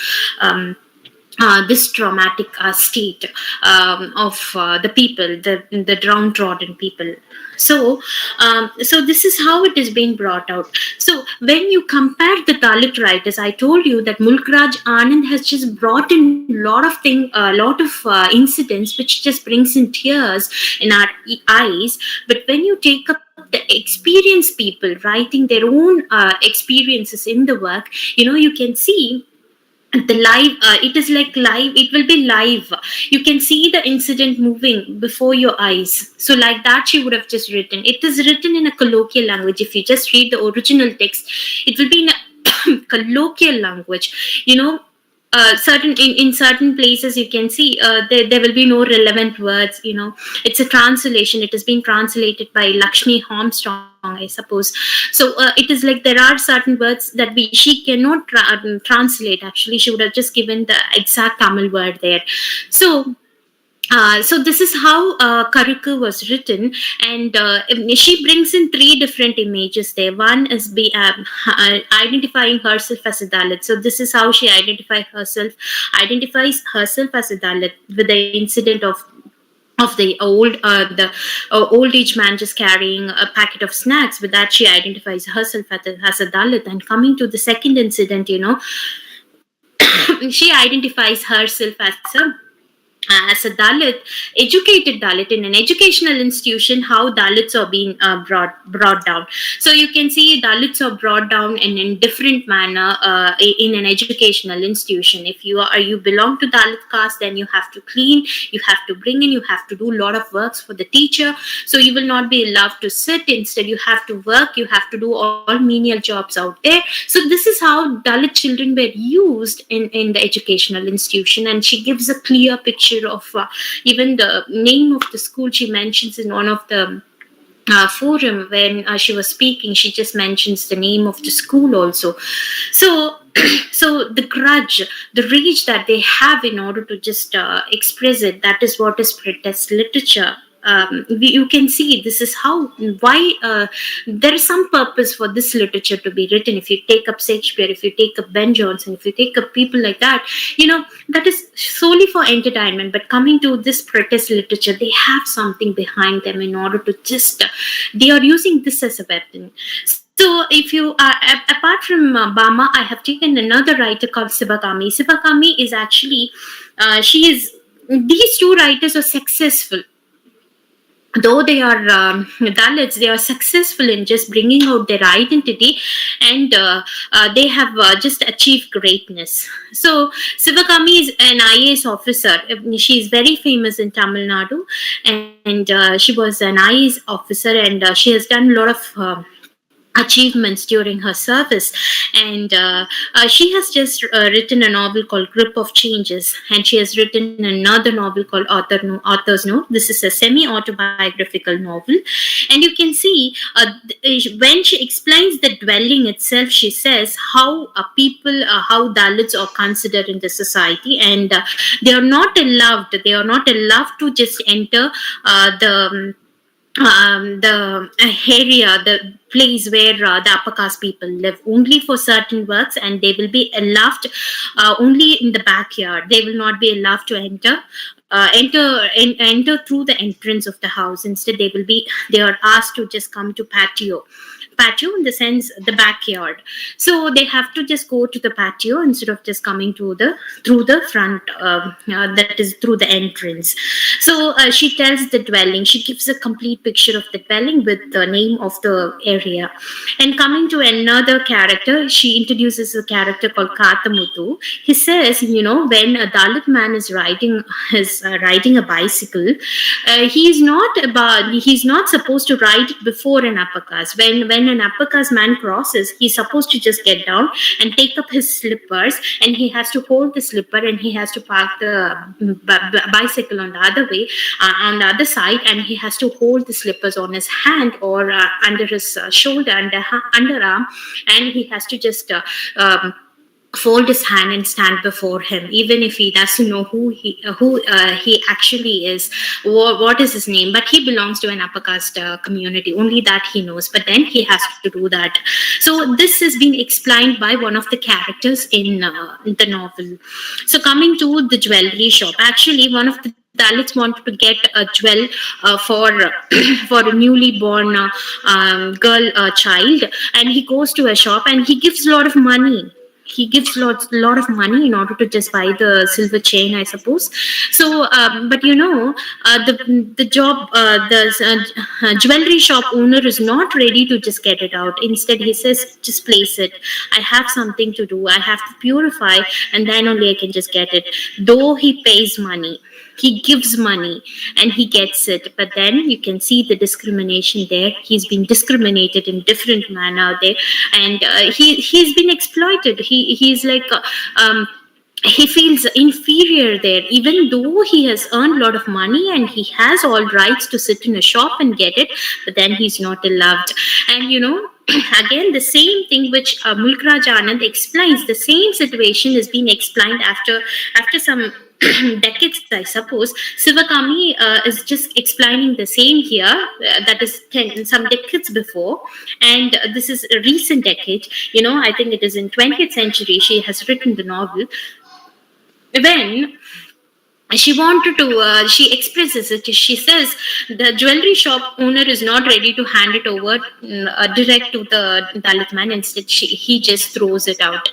this traumatic state of the people, the downtrodden people. So this is how it is being brought out. So when you compare the Dalit writers, I told you that Mulkraj Anand has just brought in a lot of incidents which just brings in tears in our eyes. But when you take up the experienced people writing their own experiences in the work, you can see the live, it is like live, it will be live. You can see the incident moving before your eyes. So like that she would have just written. It is written in a colloquial language. If you just read the original text, it will be in a colloquial language. Certain in certain places you can see there will be no relevant words. It's a translation. It has been translated by Lakshmi Armstrong, I suppose. So it is like there are certain words that she cannot translate. Actually, she would have just given the exact Tamil word there. So this is how Karukku was written, and she brings in three different images there. One is identifying herself as a Dalit. So this is how she identifies herself as a Dalit with the incident of the old age man just carrying a packet of snacks. With that, she identifies herself as a Dalit. And coming to the second incident, she identifies herself as a Dalit, educated Dalit in an educational institution. How Dalits are being brought down. So you can see Dalits are brought down in different manner in an educational institution. If you belong to Dalit caste, then you have to clean, you have to bring in, you have to do a lot of works for the teacher. So you will not be allowed to sit. Instead, you have to work, you have to do all menial jobs out there. So this is how Dalit children were used in the educational institution. And she gives a clear picture of even the name of the school. She mentions in one of the forum when she was speaking, she just mentions the name of the school also. So so the grudge, the rage that they have in order to just express it, that is what is protest literature. You can see this is why there is some purpose for this literature to be written. If you take up Shakespeare, if you take up Ben Jonson, if you take up people like that, that is solely for entertainment. But coming to this protest literature, they have something behind them in order to just they are using this as a weapon. So if you apart from Bama, I have taken another writer called Sivakami. Sivakami is actually these two writers are successful. Though they are Dalits, they are successful in just bringing out their identity, and they have just achieved greatness. So Sivakami is an IAS officer. She is very famous in Tamil Nadu, and she was an IAS officer, and she has done a lot of achievements during her service. And she has just written a novel called Grip of Changes, and she has written another novel called Author's Note. This is a semi-autobiographical novel, and you can see when she explains the dwelling itself, she says how how Dalits are considered in the society, and they are not allowed to just enter the area, the place where the upper caste people live, only for certain works, and they will be allowed only in the backyard. They will not be allowed to enter through the entrance of the house. Instead, they are asked to just come to patio in the sense the backyard. So they have to just go to the patio instead of just coming through the front, that is through the entrance. So she tells the dwelling, she gives a complete picture of the dwelling with the name of the area. And coming to another character, she introduces a character called Kathamuthu. He says, when a Dalit man is riding a bicycle, he's not supposed to ride it before an upper caste. When an upper caste man crosses, he's supposed to just get down and take up his slippers, and he has to hold the slipper, and he has to park the bicycle on the other way, on the other side, and he has to hold the slippers on his hand or under his shoulder, underarm, and he has to just fold his hand and stand before him, even if he doesn't know who he actually is, what is his name, but he belongs to an upper caste community. Only that he knows, but then he has to do that. So this has been explained by one of the characters in the novel. So coming to the jewelry shop, actually one of the Dalits wanted to get a jewel for for a newly born girl child, and he goes to a shop and he gives a lot of money. He gives lot of money in order to just buy the silver chain, I suppose. So but the job the jewelry shop owner is not ready to just get it out. Instead he says, just place it, I have something to do, I have to purify, and then only I can just get it. Though he pays money, he gives money and he gets it, but then you can see the discrimination there. He's been discriminated in different manner there, and he's been exploited. He's like he feels inferior there, even though he has earned a lot of money and he has all rights to sit in a shop and get it, but then he's not allowed. And again, the same thing which Mulkraj Anand explains, the same situation is being explained after some decades, I suppose. Sivakami is just explaining the same here, that is some decades before, and this is a recent decade. I think it is in 20th century she has written the novel. When she wanted to she expresses it, she says the jewelry shop owner is not ready to hand it over direct to the Dalit man. Instead he just throws it out,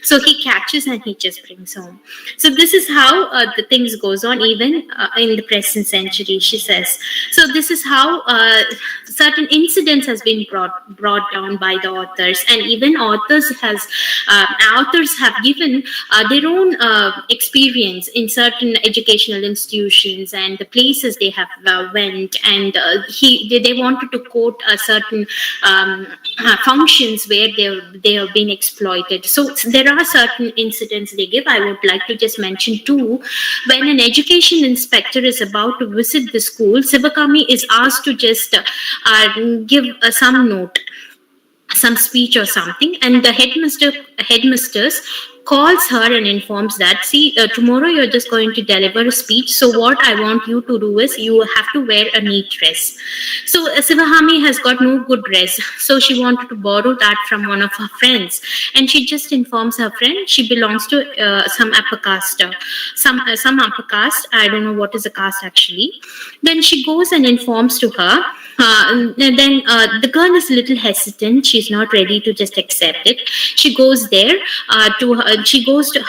so he catches and he just brings home. So this is how the things goes on even in the present century, she says. So this is how certain incidents has been brought down by the authors, and even authors have given their own experience in certain educational institutions and the places they have went, and they wanted to quote certain functions where they have been exploited. So there are certain incidents they give. I would like to just mention two. When an education inspector is about to visit the school, Sivakami is asked to just give some note, some speech or something, and the headmistress calls her and informs that, see, tomorrow you're just going to deliver a speech, so what I want you to do is you have to wear a neat dress. So Sivahami has got no good dress, so she wanted to borrow that from one of her friends, and she just informs her friend she belongs to some upper caste, some upper caste. I don't know what is a caste actually. Then she goes and informs to her. Then the girl is a little hesitant. She's not ready to just accept it. She goes there she goes to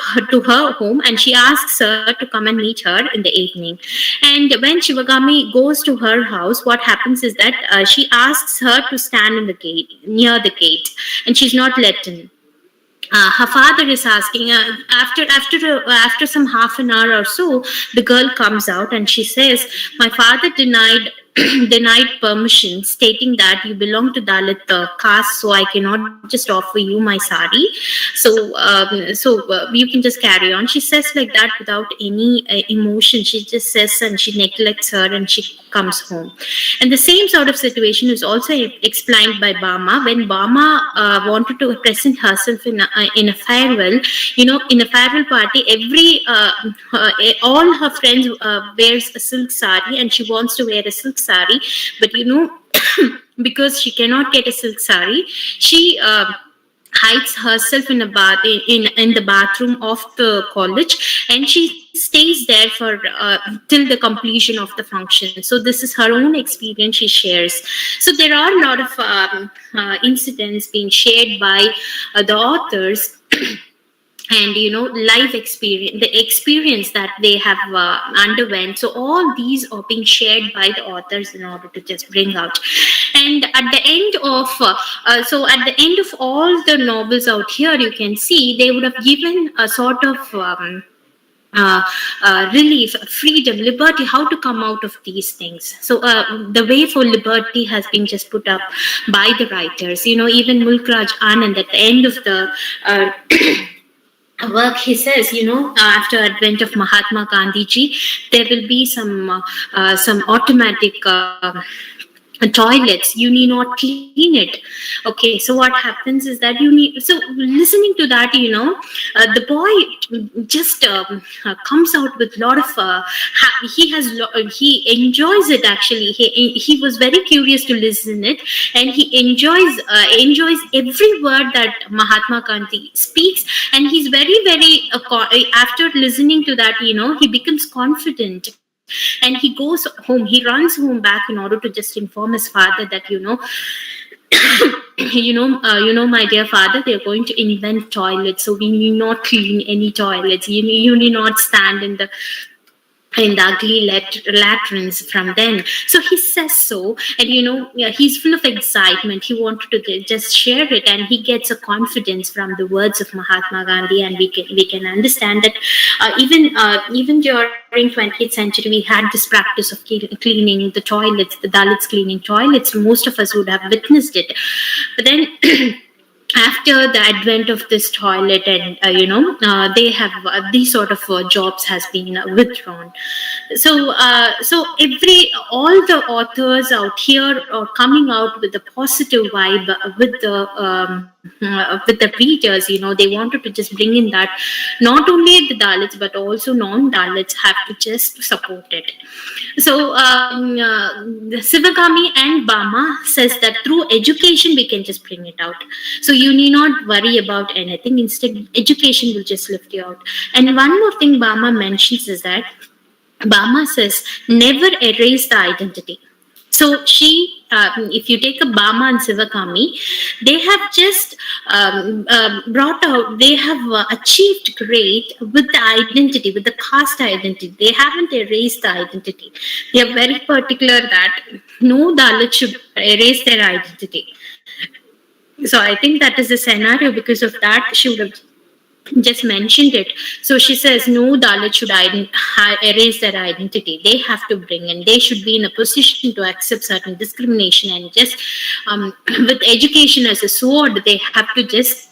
her home, and she asks her to come and meet her in the evening. And when Shivagami goes to her house, what happens is that she asks her to stand in the gate, near the gate, and she's not let in. Her father is asking after some half an hour or so, the girl comes out and she says, my father denied permission, stating that you belong to Dalit caste, so I cannot just offer you my sari. So you can just carry on. She says like that without any emotion. She just says, and she neglects her, and she comes home. And the same sort of situation is also explained by Bama. When Bama wanted to present herself in a farewell, in a farewell party, all her friends wears a silk sari, and she wants to wear a silk sari, but because she cannot get a silk sari, she hides herself in the bathroom of the college, and she stays there for till the completion of the function. So this is her own experience she shares. So there are a lot of incidents being shared by the authors. And life experience, the experience that they have underwent. So all these are being shared by the authors in order to just bring out. And at the end of all the novels out here, you can see they would have given a sort of relief, freedom, liberty, how to come out of these things. So the way for liberty has been just put up by the writers. Even Mulkraj Anand at the end of the work, he says, after advent of Mahatma Gandhi ji, there will be some automatic toilets, you need not clean it. Okay, so what happens is that you need, so listening to that, the boy just comes out with a lot of he enjoys it. Actually, he was very curious to listen it, and he enjoys every word that Mahatma Gandhi speaks. And he's very after listening to that, he becomes confident, and he goes home, he runs home back in order to just inform his father that, my dear father, they're going to invent toilets, so we need not clean any toilets. You need not stand in the ugly latrines from then. So he says so, and yeah, he's full of excitement. He wanted to just share it, and he gets a confidence from the words of Mahatma Gandhi. And we can understand that even during 20th century, we had this practice of cleaning the toilets, the Dalits cleaning toilets. Most of us would have witnessed it, but then. After the advent of this toilet, and they have these sort of jobs has been withdrawn. So all the authors out here are coming out with a positive vibe with the readers. They wanted to just bring in that not only the Dalits but also non-Dalits have to just support it. So Sivagami and Bama says that through education we can just bring it out. So you need not worry about anything. Instead, education will just lift you out. And one more thing Bama mentions is that Bama says never erase the identity. So she, if you take a Bama and Sivakami, they have just brought out, they have achieved great with the identity, with the caste identity. They haven't erased the identity. They are very particular that no Dalit should erase their identity. So I think that is the scenario. Because of that, she would have just mentioned it. So she says no Dalit should erase their identity. They have to bring in, they should be in a position to accept certain discrimination, and just with education as a sword, they have to just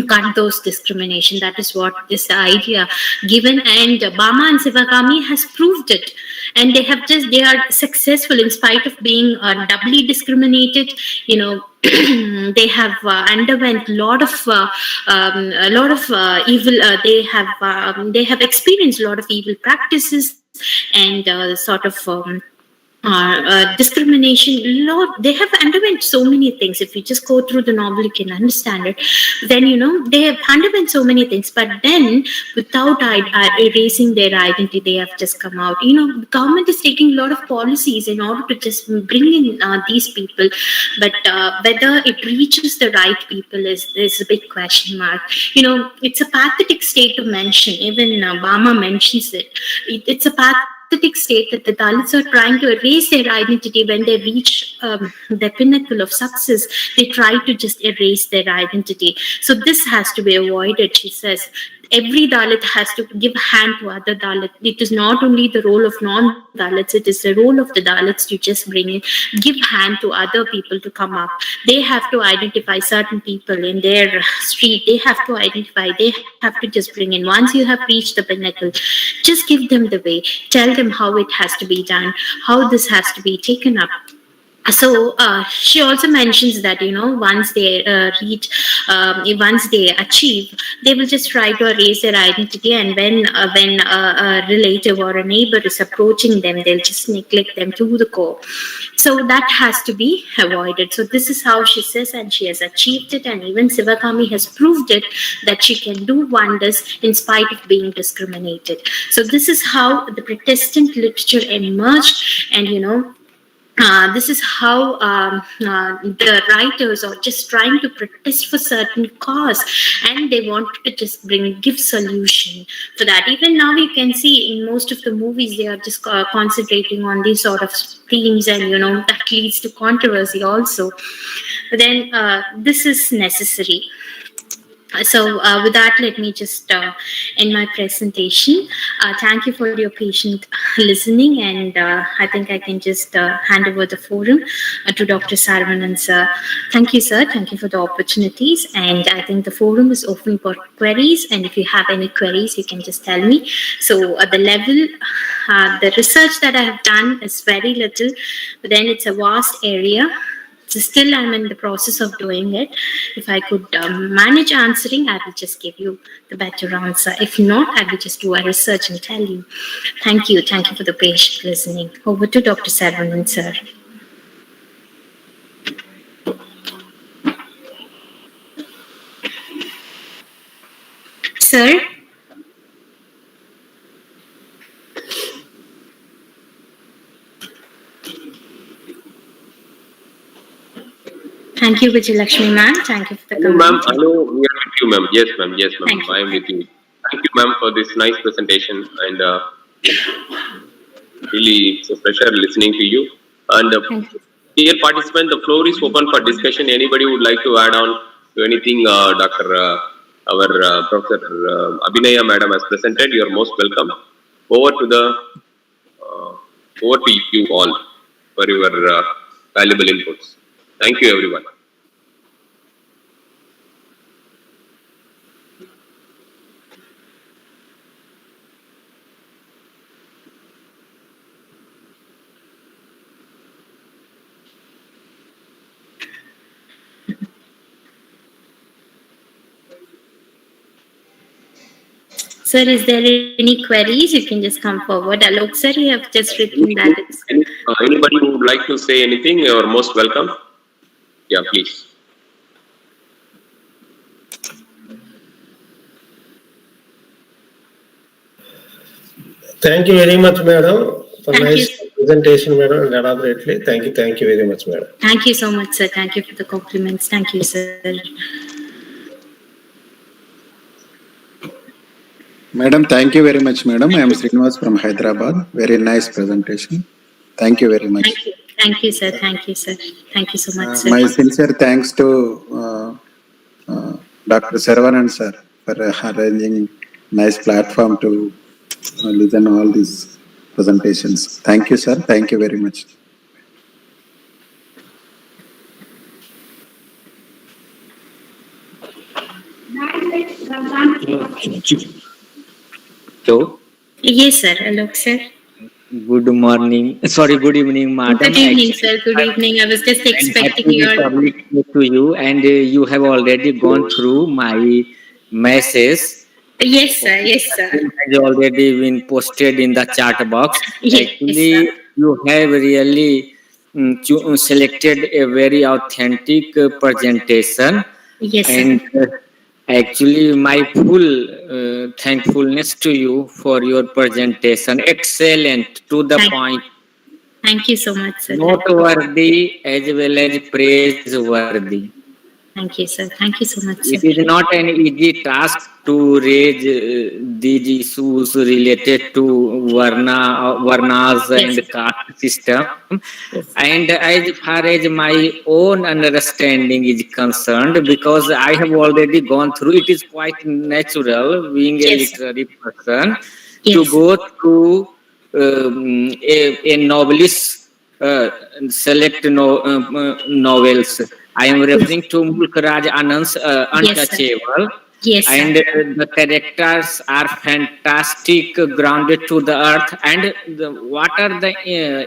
cut those discrimination. That is what is the idea given, and Bama and Sivagami has proved it, and they are successful in spite of being doubly discriminated. They have underwent a lot of evil. They have experienced a lot of evil practices and sort of discrimination. They have underwent so many things. If you just go through the novel, you can understand it. Then they have underwent so many things, but then without erasing their identity, they have just come out. The government is taking a lot of policies in order to just bring in these people, but whether it reaches the right people is a big question mark. It's a pathetic state to mention. Even Bama mentions it. It's a pathetic state that the Dalits are trying to erase their identity. When they reach the pinnacle of success, they try to just erase their identity. So this has to be avoided, she says. Every Dalit has to give hand to other Dalit. It is not only the role of non-Dalits, it is the role of the Dalits to just bring in, give hand to other people to come up. They have to identify certain people in their street. They have to have to just bring in. Once you have reached the pinnacle, just give them the way. Tell them how it has to be done, how this has to be taken up. So she also mentions that once they once they achieve, they will just try to erase their identity, and when a relative or a neighbor is approaching them, they'll just neglect them to the core. So that has to be avoided. So this is how she says, and she has achieved it, and even Sivakami has proved it, that she can do wonders in spite of being discriminated. So this is how the Protestant literature emerged, and this is how the writers are just trying to protest for certain cause, and they want to just give solution for that. Even now you can see in most of the movies they are just concentrating on these sort of themes, and that leads to controversy also. But then this is necessary. With that, let me just end my presentation. Thank you for your patient listening, and I think I can just hand over the forum to Dr. Saravanan sir. Thank you, sir. Thank you for the opportunities, and I think the forum is open for queries. And if you have any queries, you can just tell me. So, at the level, the research that I have done is very little, but then it's a vast area. So still, I'm in the process of doing it. If I could manage answering, I will just give you the better answer. If not, I will just do a research and tell you. Thank you. Thank you for the patient listening. Over to Dr. Saravanan, sir. Sir? Thank you, Vijayalakshmi ma'am. Thank you for the Hello, comment. ma'am. Hello, we are with you, ma'am. Yes, ma'am. Yes, ma'am. Thank you. I am with you. Thank you, ma'am, for this nice presentation. And really, it's a pleasure listening to you. And Thank you. dear participant, the floor is open for discussion. Anybody would like to add on to anything Dr. Our Professor Abhinaya madam has presented? You are most welcome. Over to the over to you all for your valuable inputs. Thank you, everyone. Sir, is there any queries? You can just come forward. Alok sir, you have just written that it's... Anybody who would like to say anything, you are most welcome. Yeah, please. Thank you very much, madam, for Thank nice you. presentation, madam, and elaborately. Thank you very much, madam. Thank you so much, sir. Thank you for the compliments. Thank you, sir. Madam, thank you very much, madam. I am Srinivas from Hyderabad. Very nice presentation. Thank you very much. Thank you. Thank you, sir. Thank you, sir. Thank you so much, sir. My sincere thanks to Dr. Saravanan sir for arranging nice platform to listen all these presentations. Thank you, sir. Thank you very much. So, Yes, sir. Alok, sir. good morning. Sorry, good evening, madam. Good evening, sir. Good evening. I was just And expecting happy your... Republic Day to you. And you have already gone through my message. Yes, sir. Yes, sir. It has already been posted in the chat box. Yes, Actually, sir. you have really selected a very authentic presentation. Yes, sir. And actually, my full thankfulness to you for your presentation. Excellent, to the point. Thank you so much, sir. Noteworthy as well as praiseworthy. Thank you, sir. Thank you so much, sir. It is not an easy task to raise these issues related to varnas and caste system. And as far as my own understanding is concerned, because I have already gone through, it is quite natural, being a literary person, to go through a novelist select novels. I am referring to Mulkraj Anand's Untouchable. Yes, sir. And the characters are fantastic, grounded to the earth. And what are the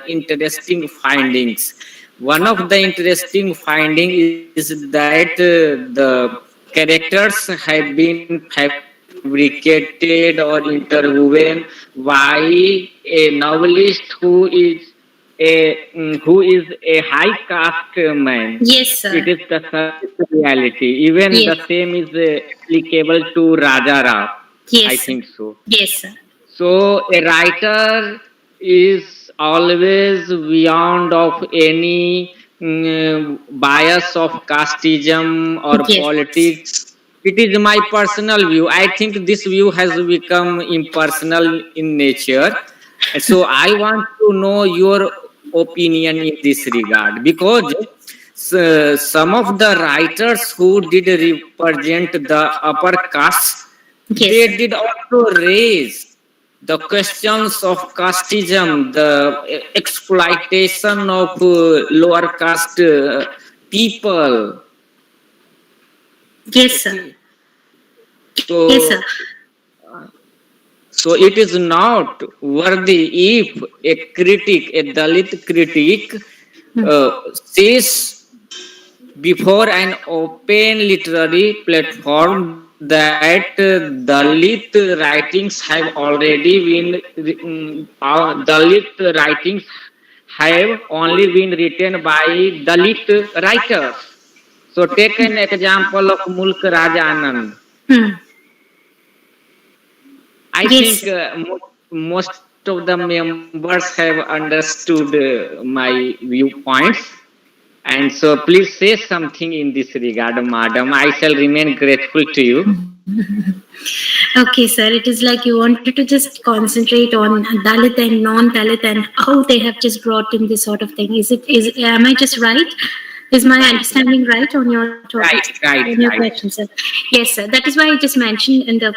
interesting findings? One of the interesting findings is that the characters have been fabricated or interwoven by a novelist who is a high caste man. Yes, sir. It is the surface reality. Even the same is applicable to Raja Rao. Yes, I think so. Yes, sir. So a writer is always beyond of any bias of casteism or politics. It is my personal view. I think this view has become impersonal in nature. So I want to know your opinion in this regard, because some of the writers who did represent the upper caste, Yes, they sir. did also raise the questions of casteism, the exploitation of lower caste people. Yes, sir. Okay, Yes, sir. so so it is not worthy if a critic, a Dalit critic, says before an open literary platform that Dalit writings have already Dalit writings have only been written by Dalit writers. So take an example of Mulk Raj Anand. Hmm. I Yes, think sir. most of the members have understood my viewpoints. And so please say something in this regard, madam. I shall remain grateful to you. Okay, sir. It is like you wanted to just concentrate on Dalit and non-Dalit and how they have just brought in this sort of thing. Am I just right? Is my Right, understanding right on your topic, right, right, on your right. question, sir? Yes, sir. That is why I just mentioned in the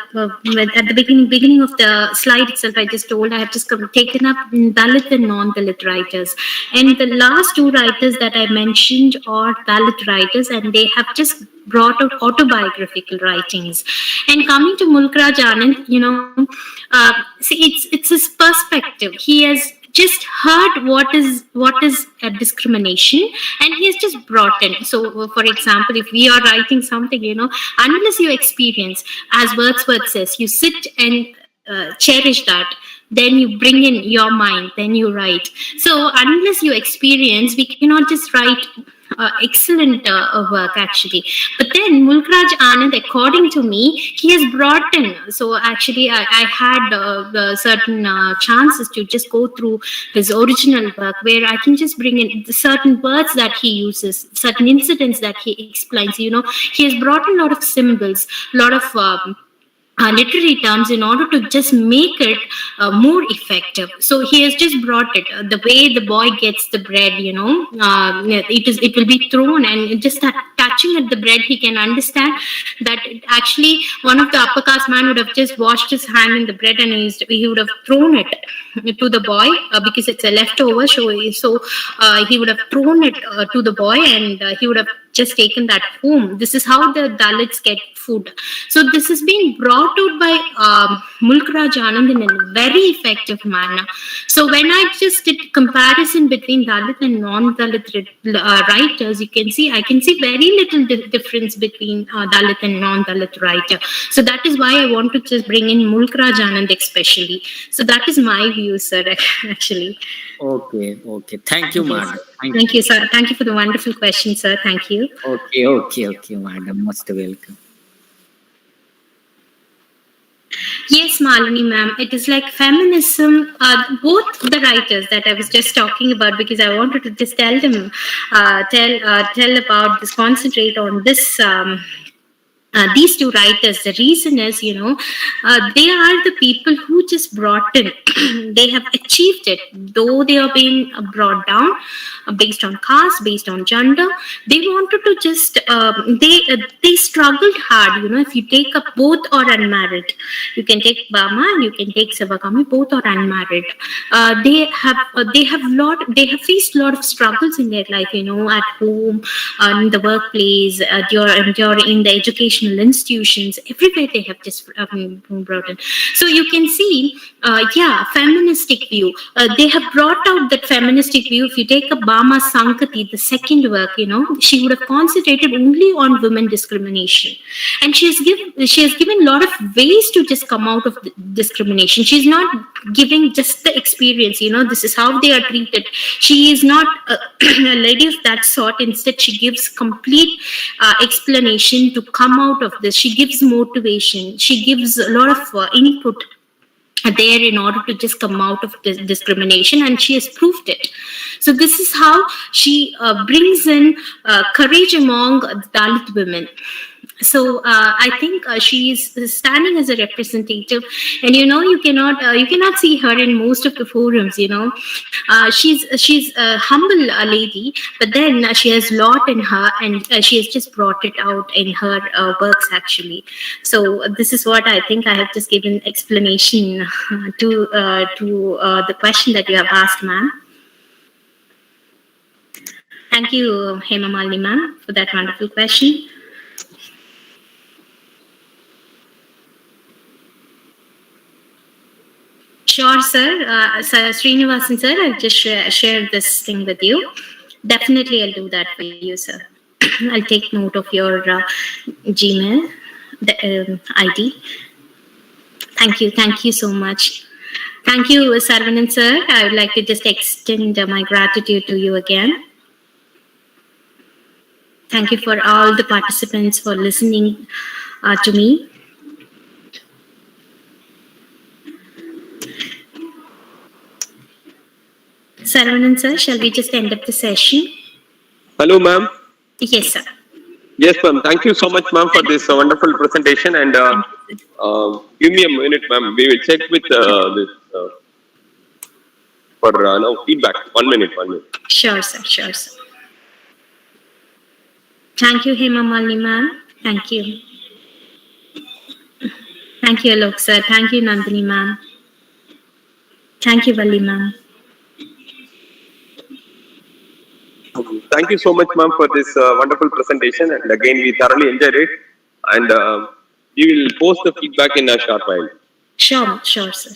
at the beginning of the slide itself. I just told I have just taken up Dalit and non-Dalit writers, and the last two writers that I mentioned are Dalit writers, and they have just brought out autobiographical writings. And coming to Mulkraj Anand, see, it's his perspective. He has just heard what is a discrimination, and he has just brought in. So, for example, if we are writing something, unless you experience, as Wordsworth says, you sit and cherish that, then you bring in your mind, then you write. So unless you experience, we cannot just write excellent work actually. But then Mulkraj Anand, according to me, he has brought in. So actually, I had certain chances to just go through his original work, where I can just bring in certain words that he uses, certain incidents that he explains. He has brought in a lot of symbols, a lot of literary terms in order to just make it more effective. So he has just brought it, the way the boy gets the bread. It will be thrown, and just that touching at the bread, he can understand that actually one of the upper caste man would have just washed his hand in the bread, and he would have thrown it to the boy, because it's a leftover. So he would have thrown it to the boy, and he would have just taken that home. This is how the Dalits get food. So this has been brought out by Mulkraj Anand in a very effective manner. So when I just did comparison between Dalit and non-Dalit writers, I can see very little difference between Dalit and non-Dalit writer. So that is why I want to just bring in Mulkraj Anand especially. So that is my view, sir, actually. Okay, okay. Thank you, Yes. madam. Thank you, sir. Thank you for the wonderful question, sir. Thank you. Okay, madam. Most welcome. Yes, Malini ma'am, it is like feminism. Both the writers that I was just talking about, because I wanted to just tell them, tell about this, concentrate on this. These two writers, the reason is, they are the people who just brought in, they have achieved it, though they are being brought down based on caste, based on gender. They wanted to just, they struggled hard. If you take up, both are unmarried. You can take Bama and you can take Savagami, both are unmarried. They have faced a lot of struggles in their life, at home, in the workplace, during in the educational institutions, everywhere they have just brought in. So you can see, feministic view. They have brought out that feministic view. If you take a Bama Sankati, the second work, she would have concentrated only on women discrimination, and she has given a lot of ways to just come out of the discrimination. She's not giving just the experience. This is how they are treated. She is not a lady of that sort. Instead, she gives complete explanation to come out of this. She gives motivation. She gives a lot of input there in order to just come out of this discrimination, and she has proved it. So this is how she brings in courage among Dalit women. So I think she's standing as a representative, and you cannot see her in most of the forums. She's a humble lady, but then she has lot in her, and she has just brought it out in her works actually. So this is what I think I have just given explanation to the question that you have asked, ma'am. Thank you, Hema Malini ma'am, for that wonderful question. Sure, sir. Srinivasan, sir, I'll just share this thing with you. Definitely, I'll do that for you, sir. I'll take note of your Gmail ID. Thank you so much. Thank you, Saravanan, sir. I would like to just extend my gratitude to you again. Thank you for all the participants for listening to me. Saravanan, sir, shall we just end up the session? Hello, ma'am. Yes, sir. Yes, ma'am. Thank you so much, ma'am, for this wonderful presentation. And give me a minute, ma'am. We will check with this for now feedback. 1 minute. Sure, sir. Thank you, Hema Malini ma'am. Thank you. Thank you, Alok sir. Thank you, Nandini ma'am. Thank you, Valli ma'am. Thank you so much, ma'am, for this wonderful presentation. And again, we thoroughly enjoyed it. And we will post the feedback in a short while. Sure, sir.